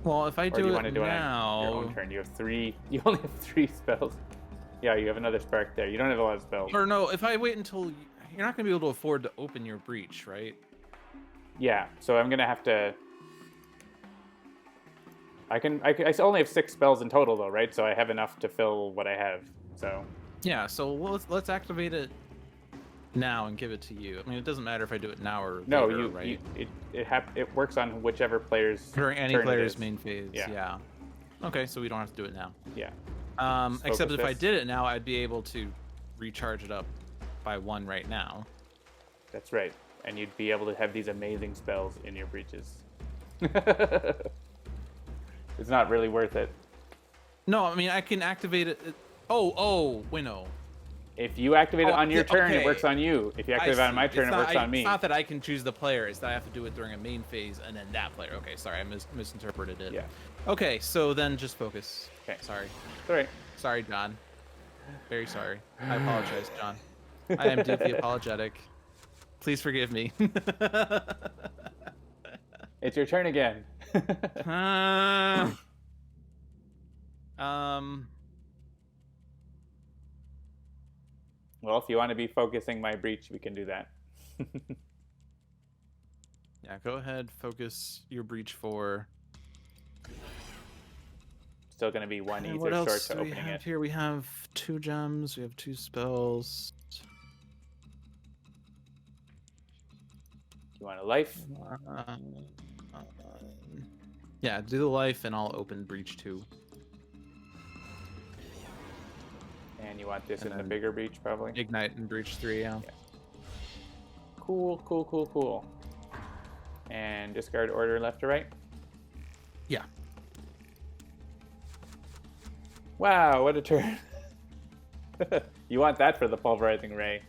Well, if I Or do you want to do now, it on your own turn? You have 3. You only have 3 spells. Yeah, you have another spark there. You don't have a lot of spells. Or no, if I wait until you're not gonna be able to afford to open your breach, right? Yeah, so I'm gonna have to. I only have 6 spells in total though, right? So I have enough to fill what I have. So. Yeah, so let's activate it now and give it to you. I mean, it doesn't matter if I do it now or no, later, right? It works on whichever player's during any turn player's main phase. Yeah. Yeah. Okay, so we don't have to do it now. Yeah. Except if I did it now, I'd be able to recharge it up by 1 right now. That's right, and you'd be able to have these amazing spells in your breaches. It's not really worth it. No, I mean I can activate it. Wait, no. If you activate it on your turn, it works on you. If you activate it on my turn, it works on me. It's not that I can choose the player. It's that I have to do it during a main phase and then that player. Okay, sorry, I misinterpreted it. Yeah. Okay, so then just focus. Okay. Sorry. It's all right. Sorry, John. Very sorry. I apologize, John. I am deeply apologetic. Please forgive me. It's your turn again. Well, if you want to be focusing my breach, we can do that. Yeah, go ahead. Focus your breach for. Still going to be 1 ether What short else to do we opening have it. here? We have 2 gems. We have 2 spells. You want a life? Yeah, do the life, and I'll open breach 2. And you want this And in the then bigger breach, probably? Ignite in breach 3, yeah. Cool. And discard order left to right? Yeah. Wow, what a turn. You want that for the pulverizing ray.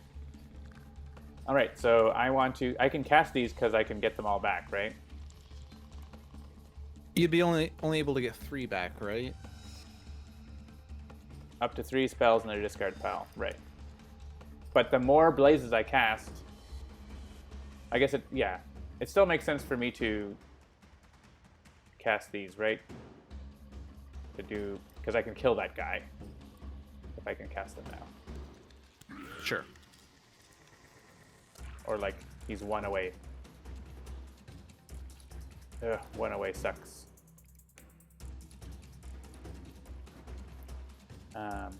All right, so I can cast these because I can get them all back, right? You'd be only able to get 3 back, right? Up to 3 spells in their discard pile, right. But the more blazes I cast, I guess it still makes sense for me to cast these, right? Because I can kill that guy if I can cast them now. Sure. Or like, he's 1 away. Ugh, 1 away sucks.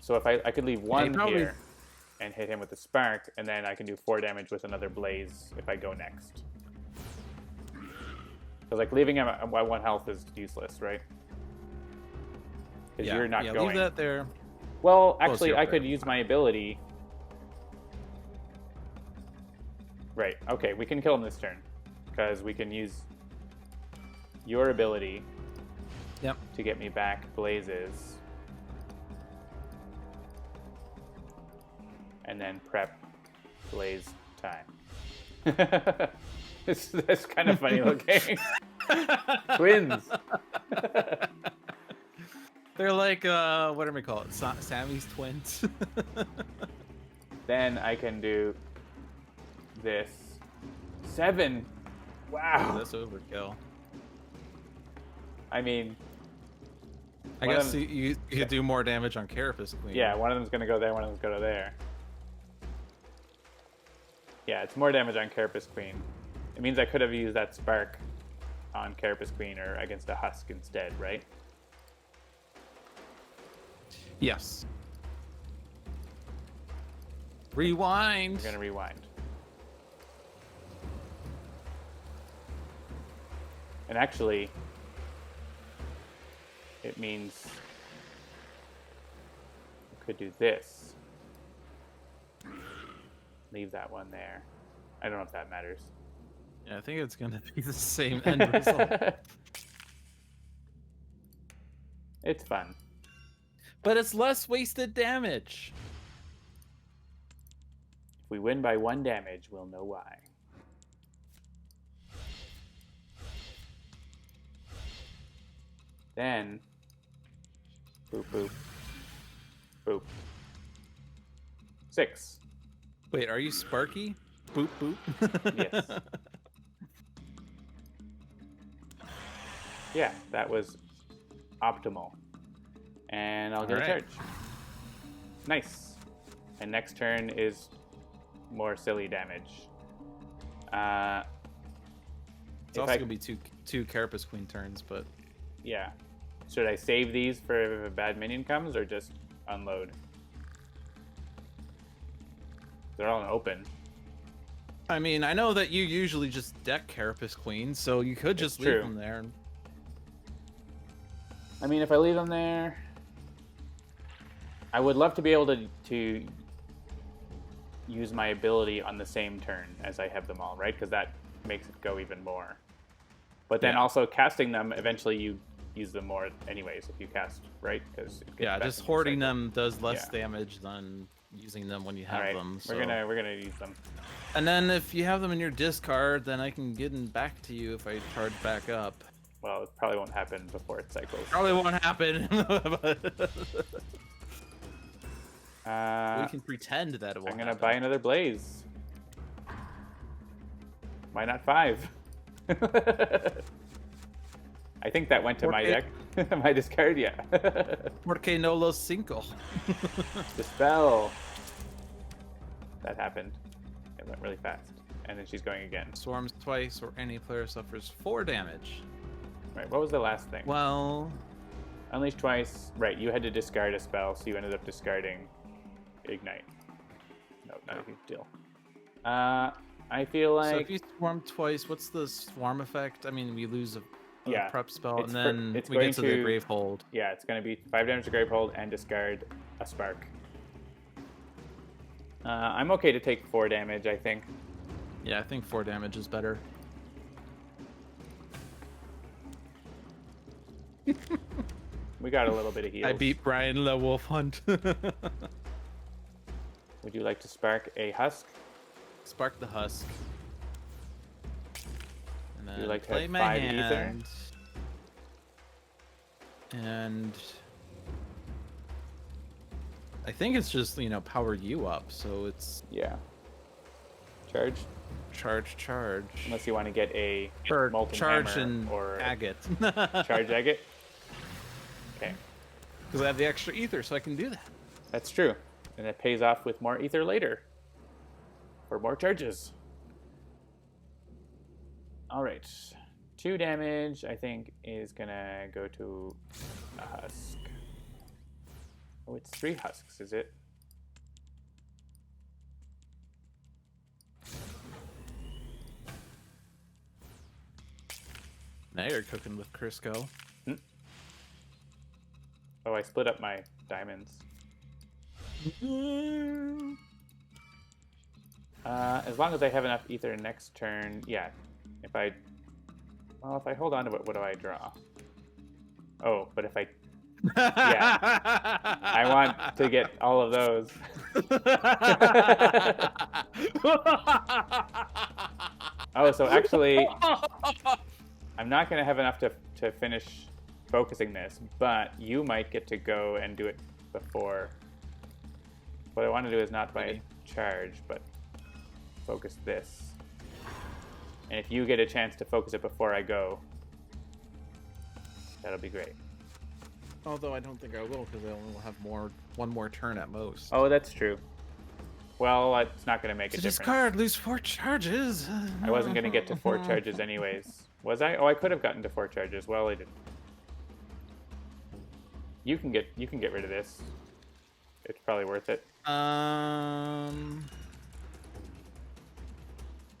So if I could leave 1 here and hit him with the spark, and then I can do 4 damage with another blaze if I go next. Because like leaving him at 1 health is useless, right? Because you're not going. Leave that there. Well, actually, I could use my ability. Right. Okay, we can kill him this turn because we can use your ability. Yep. To get me back blazes. And then prep blaze time. That's kind of funny looking. Twins. They're like, what do we call it? Sammy's twins. Then I can do this. 7. Wow. That's overkill. I mean, I guess you could do more damage on Carapace Queen. Yeah, one of them's gonna go there, one of them's gonna go there. Yeah, it's more damage on Carapace Queen. It means I could have used that spark on Carapace Queen or against a husk instead, right? Yes. Rewind. We're gonna rewind. And actually, it means we could do this. Leave that one there. I don't know if that matters. Yeah, I think it's gonna be the same end result. It's fun. But it's less wasted damage. If we win by 1 damage, we'll know why. Then, boop, boop, boop. 6. Wait, are you Sparky? Boop, boop. Yes. Yeah, that was optimal. And I'll get a charge. Nice. And next turn is more silly damage. It's also gonna be two Carapace Queen turns, but yeah. Should I save these for if a bad minion comes, or just unload? They're all in open. I mean, I know that you usually just deck Carapace Queen, so you could just leave them there. I mean, if I leave them there, I would love to be able to use my ability on the same turn as I have them all, right? Because that makes it go even more. But then also casting them, eventually you use them more anyways if you cast, right? Because just hoarding them does less damage than using them when you have them. So. We're gonna use them. And then if you have them in your discard, then I can get them back to you if I charge back up. Well, it probably won't happen before it cycles. Probably won't happen. We can pretend that it won't. I'm gonna buy another Blaze. Why not 5? I think that went to my deck. My discard, yeah. Porque no los cinco. Dispel. That happened. It went really fast. And then she's going again. Swarms twice, or any player suffers 4 damage. Right, what was the last thing? Well... Unleash twice. Right, you had to discard a spell, so you ended up discarding Ignite. No, not a huge deal. I feel like... So if you swarm twice, what's the swarm effect? I mean, we lose a prep spell, and then we get to the Gravehold. Yeah, it's going to be 5 damage to Gravehold and discard a Spark. I'm okay to take 4 damage, I think. Yeah, I think 4 damage is better. We got a little bit of heals. I beat Brian the Wolf Hunt. Would you like to spark a husk? Spark the husk. And then you like to play have my 5 hand. ether? And I think it's just, power you up, so it's... Yeah. Charge? Charge. Unless you want to get a molten charge hammer and or agate. Charge agate? Okay. Because I have the extra ether, so I can do that. That's true. And it pays off with more ether later. For more charges. Alright. 2 damage, I think, is gonna go to a husk. Oh, it's 3 husks, is it? Now you're cooking with Crisco. Oh, I split up my diamonds. As long as I have enough ether next turn, yeah. If I hold on to it, what do I draw? Oh, but if I... Yeah. I want to get all of those. Oh, so actually, I'm not going to have enough to finish focusing this, but you might get to go and do it before. What I want to do is not by a charge, but focus this. And if you get a chance to focus it before I go, that'll be great. Although I don't think I will, because I only will have one more turn at most. Oh, that's true. Well, it's not going to make a difference. Discard, lose 4 charges. I wasn't going to get to 4 charges anyways. Was I? Oh, I could have gotten to 4 charges. Well, I didn't. You can get rid of this. It's probably worth it.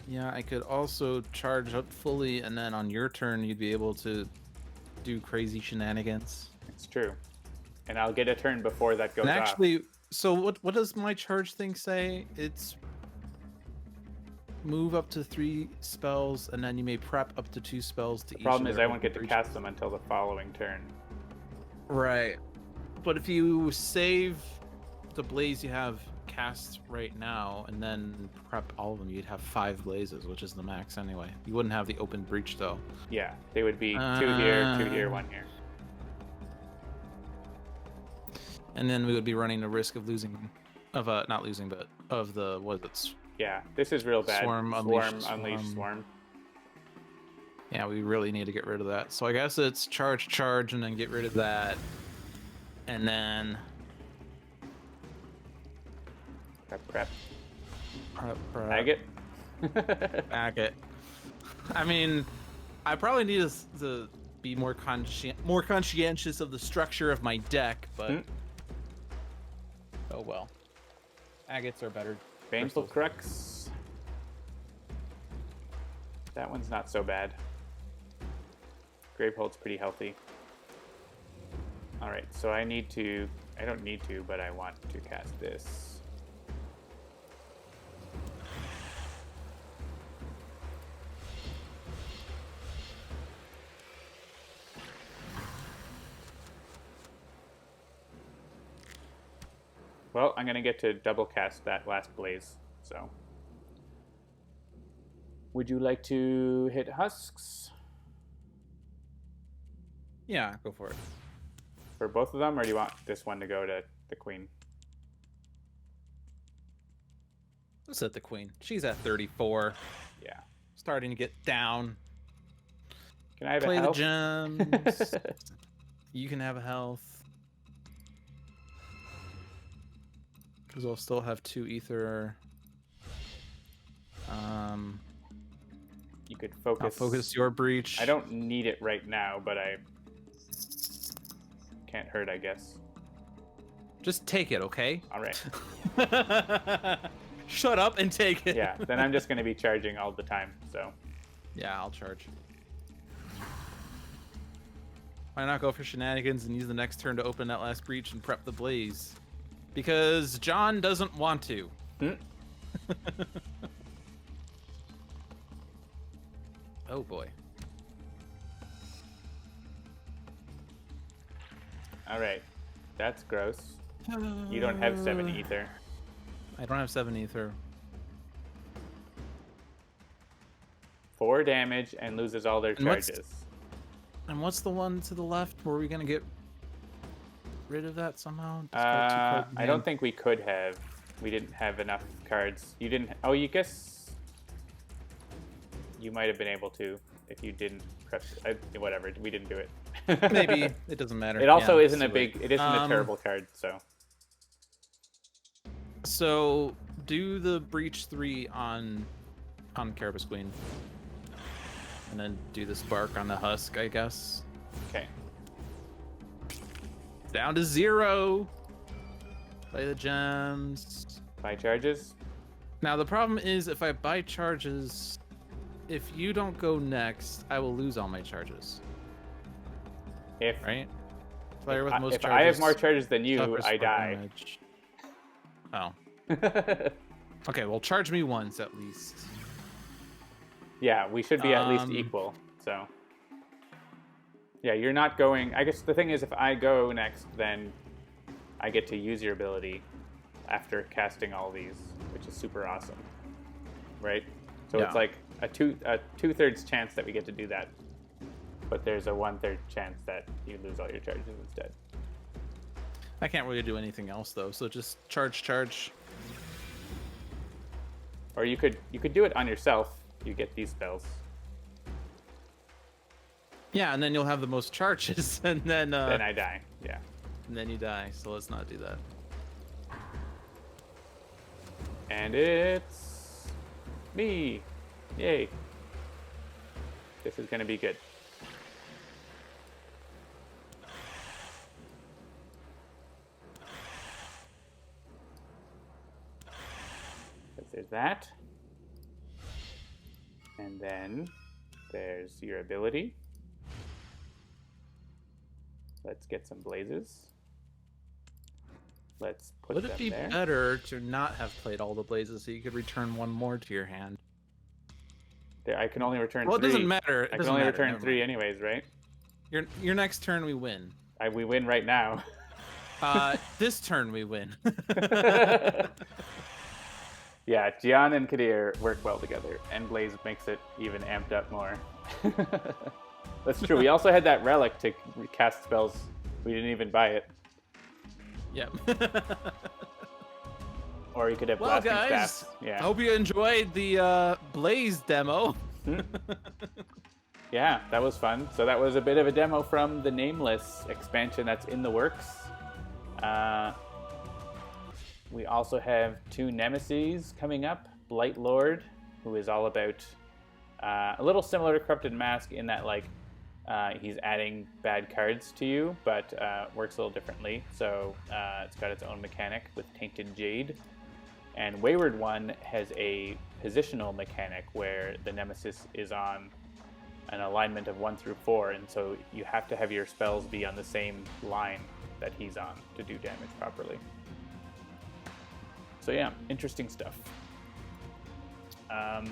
Yeah, I could also charge up fully, and then on your turn, you'd be able to do crazy shenanigans. It's true. And I'll get a turn before that goes and actually, off. So what does my charge thing say? It's move up to 3 spells, and then you may prep up to 2 spells to each. The problem is I won't get to cast them until the following turn. Right. But if you save the blaze you have cast right now, and then prep all of them, you'd have 5 blazes, which is the max anyway. You wouldn't have the open breach, though. Yeah, they would be 2 here, 2 here, 1 here. And then we would be running the risk of losing, not losing, but of the, what is it? Yeah, this is real bad. Swarm, Unleash Swarm. Yeah, we really need to get rid of that. So I guess it's charge, and then get rid of that. And then... Prep. Bag it. Bag it. I mean, I probably need to be more conscientious of the structure of my deck, but... Oh well. Agates are better. Baneful Crux. That one's not so bad. Gravehold's pretty healthy. Alright, so I don't need to, but I want to cast this. Well, I'm going to get to double cast that last blaze, so. Would you like to hit husks? Yeah, go for it. For both of them, or do you want this one to go to the queen? Let's hit the queen. She's at 34. Yeah. Starting to get down. Can I have Play a health? the gems. You can have a health. Because I'll still have 2 ether. You could focus. I'll focus your breach. I don't need it right now, but I can't hurt, I guess. Just take it, okay? All right. Shut up and take it. Yeah, then I'm just going to be charging all the time, so. Yeah, I'll charge. Why not go for shenanigans and use the next turn to open that last breach and prep the blaze? Because John doesn't want to. Oh boy. Alright. That's gross. You don't have 7 ether. I don't have 7 ether. 4 damage and loses all their charges. And what's the one to the left? Were we going to get rid of that somehow? I don't think we could have. We didn't have enough cards. You didn't. Oh, you guess you might have been able to if you didn't press. Whatever. We didn't do it. Maybe it doesn't matter. It also isn't a big. It isn't a terrible card. So do the breach 3 on Carapace Queen, and then do the spark on the husk, I guess. Okay. Down to 0. Play the gems. Buy charges. Now the problem is if I buy charges, if you don't go next, I will lose all my charges. Right? Player with most if charges. I have more charges than you, I die. Damage. Oh. Okay, well charge me once at least. Yeah, we should be at least equal. So. Yeah, you're not going. I guess the thing is, if I go next, then I get to use your ability after casting all these, which is super awesome, right? So it's like a 2/3 chance that we get to do that, but there's a 1/3 chance that you lose all your charges instead. I can't really do anything else though, so just charge. Or you could do it on yourself. You get these spells. Yeah, and then you'll have the most charges, and then I die. Yeah. and then you die. So let's not do that. And it's me. Yay. This is going to be good. There's that. And then there's your ability. Let's get some blazes. Let's put them there. Would it be better to not have played all the blazes so you could return one more to your hand? There, I can only return 3. Well, it doesn't matter. I can only return 3 anyways, right? Your next turn we win. We win right now. This turn we win. Yeah, Jian and Kadir work well together, and Blaze makes it even amped up more. That's true. We also had that relic to cast spells. We didn't even buy it. Yep. Or you could have well, blasting guys, staffs. Yeah. I hope you enjoyed the Blaze demo. Yeah, that was fun. So that was a bit of a demo from the Nameless expansion that's in the works. We also have 2 Nemesis coming up. Blight Lord, who is all about a little similar to Corrupted Mask in that, like, he's adding bad cards to you, but works a little differently. So it's got its own mechanic with Tainted Jade. And Wayward One has a positional mechanic where the Nemesis is on an alignment of 1 through 4, and so you have to have your spells be on the same line that he's on to do damage properly. So yeah, interesting stuff. And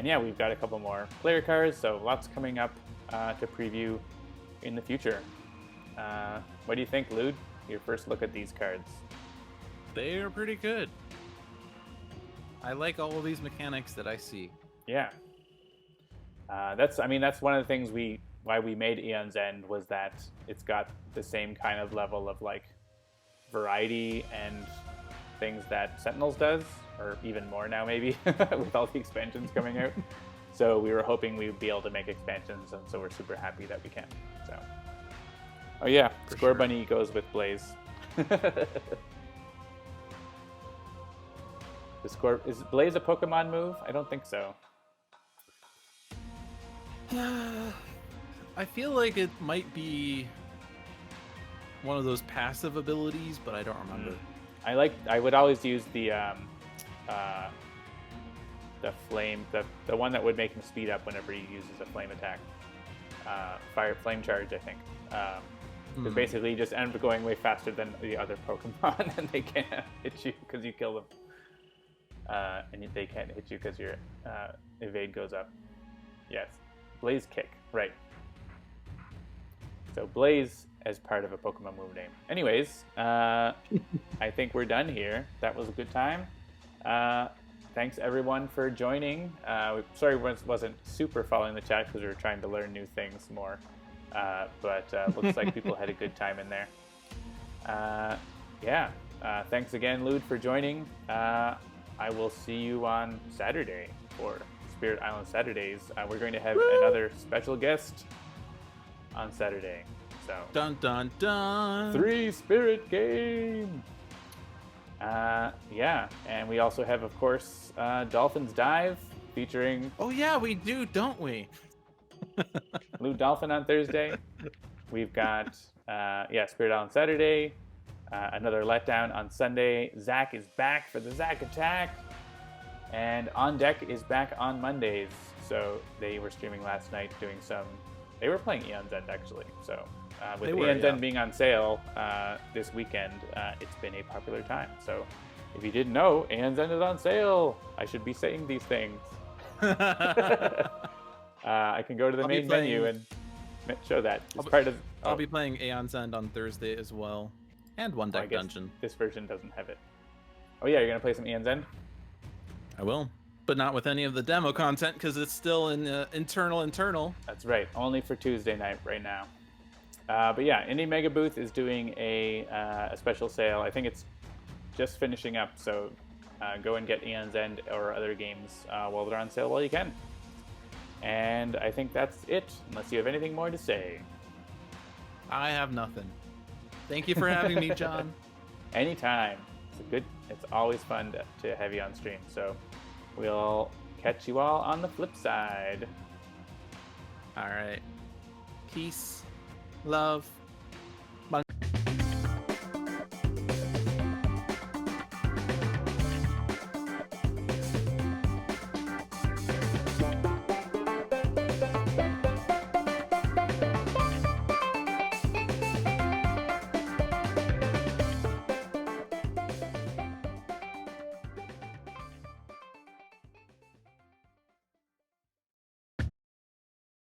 yeah, we've got a couple more player cards, so lots coming up to preview in the future. What do you think, Lewd? Your first look at these cards. They are pretty good. I like all of these mechanics that I see. Yeah. That's one of the things why we made Aeon's End, was that it's got the same kind of level of, like, variety and things that Sentinels does, or even more now maybe, with all the expansions coming out. So we were hoping we would be able to make expansions, and so we're super happy that we can. So, oh yeah, Score Bunny goes with Blaze. Is Blaze a Pokemon move? I don't think so. I feel like it might be one of those passive abilities, but I don't remember. I would always use the flame, the one that would make him speed up whenever he uses a flame attack. Flame charge, I think. Because basically you just end up going way faster than the other Pokemon, and they can't hit you because you kill them. And they can't hit you because your evade goes up. Yes, Blaze Kick, right. So Blaze as part of a Pokemon move name. Anyways, I think we're done here. That was a good time. Thanks everyone for joining. Sorry we wasn't super following the chat because we were trying to learn new things more. But looks like people had a good time in there. Yeah. Thanks again, Lewd, for joining. I will see you on Saturday for Spirit Island Saturdays. We're going to have another special guest on Saturday. So dun dun dun. 3 Spirit game. Yeah, and we also have, of course, Dolphins Dive featuring. Oh yeah, we do, don't we? LewdDolphin on Thursday. We've got Spirit Island Saturday. Another letdown on Sunday. Zach is back for the Zach Attack. And On Deck is back on Mondays. So they were streaming last night doing some. They were playing Aeon's End actually. So with Aeon's End being on sale this weekend, it's been a popular time. So if you didn't know, Aeon's End is on sale. I should be saying these things. I can go to the main menu and show that. It's part of. I'll be playing Aeon's End on Thursday as well. And One Deck Dungeon. This version doesn't have it. Oh yeah, you're gonna play some Aeon's End? I will, but not with any of the demo content because it's still in internal. That's right, only for Tuesday night right now. But yeah, Indie Mega Booth is doing a special sale. I think it's just finishing up, so go and get Aeon's End or other games while they're on sale while you can. And I think that's it, unless you have anything more to say. I have nothing. Thank you for having me, John. Anytime. It's always fun to have you on stream. So we'll catch you all on the flip side. All right. Peace, love,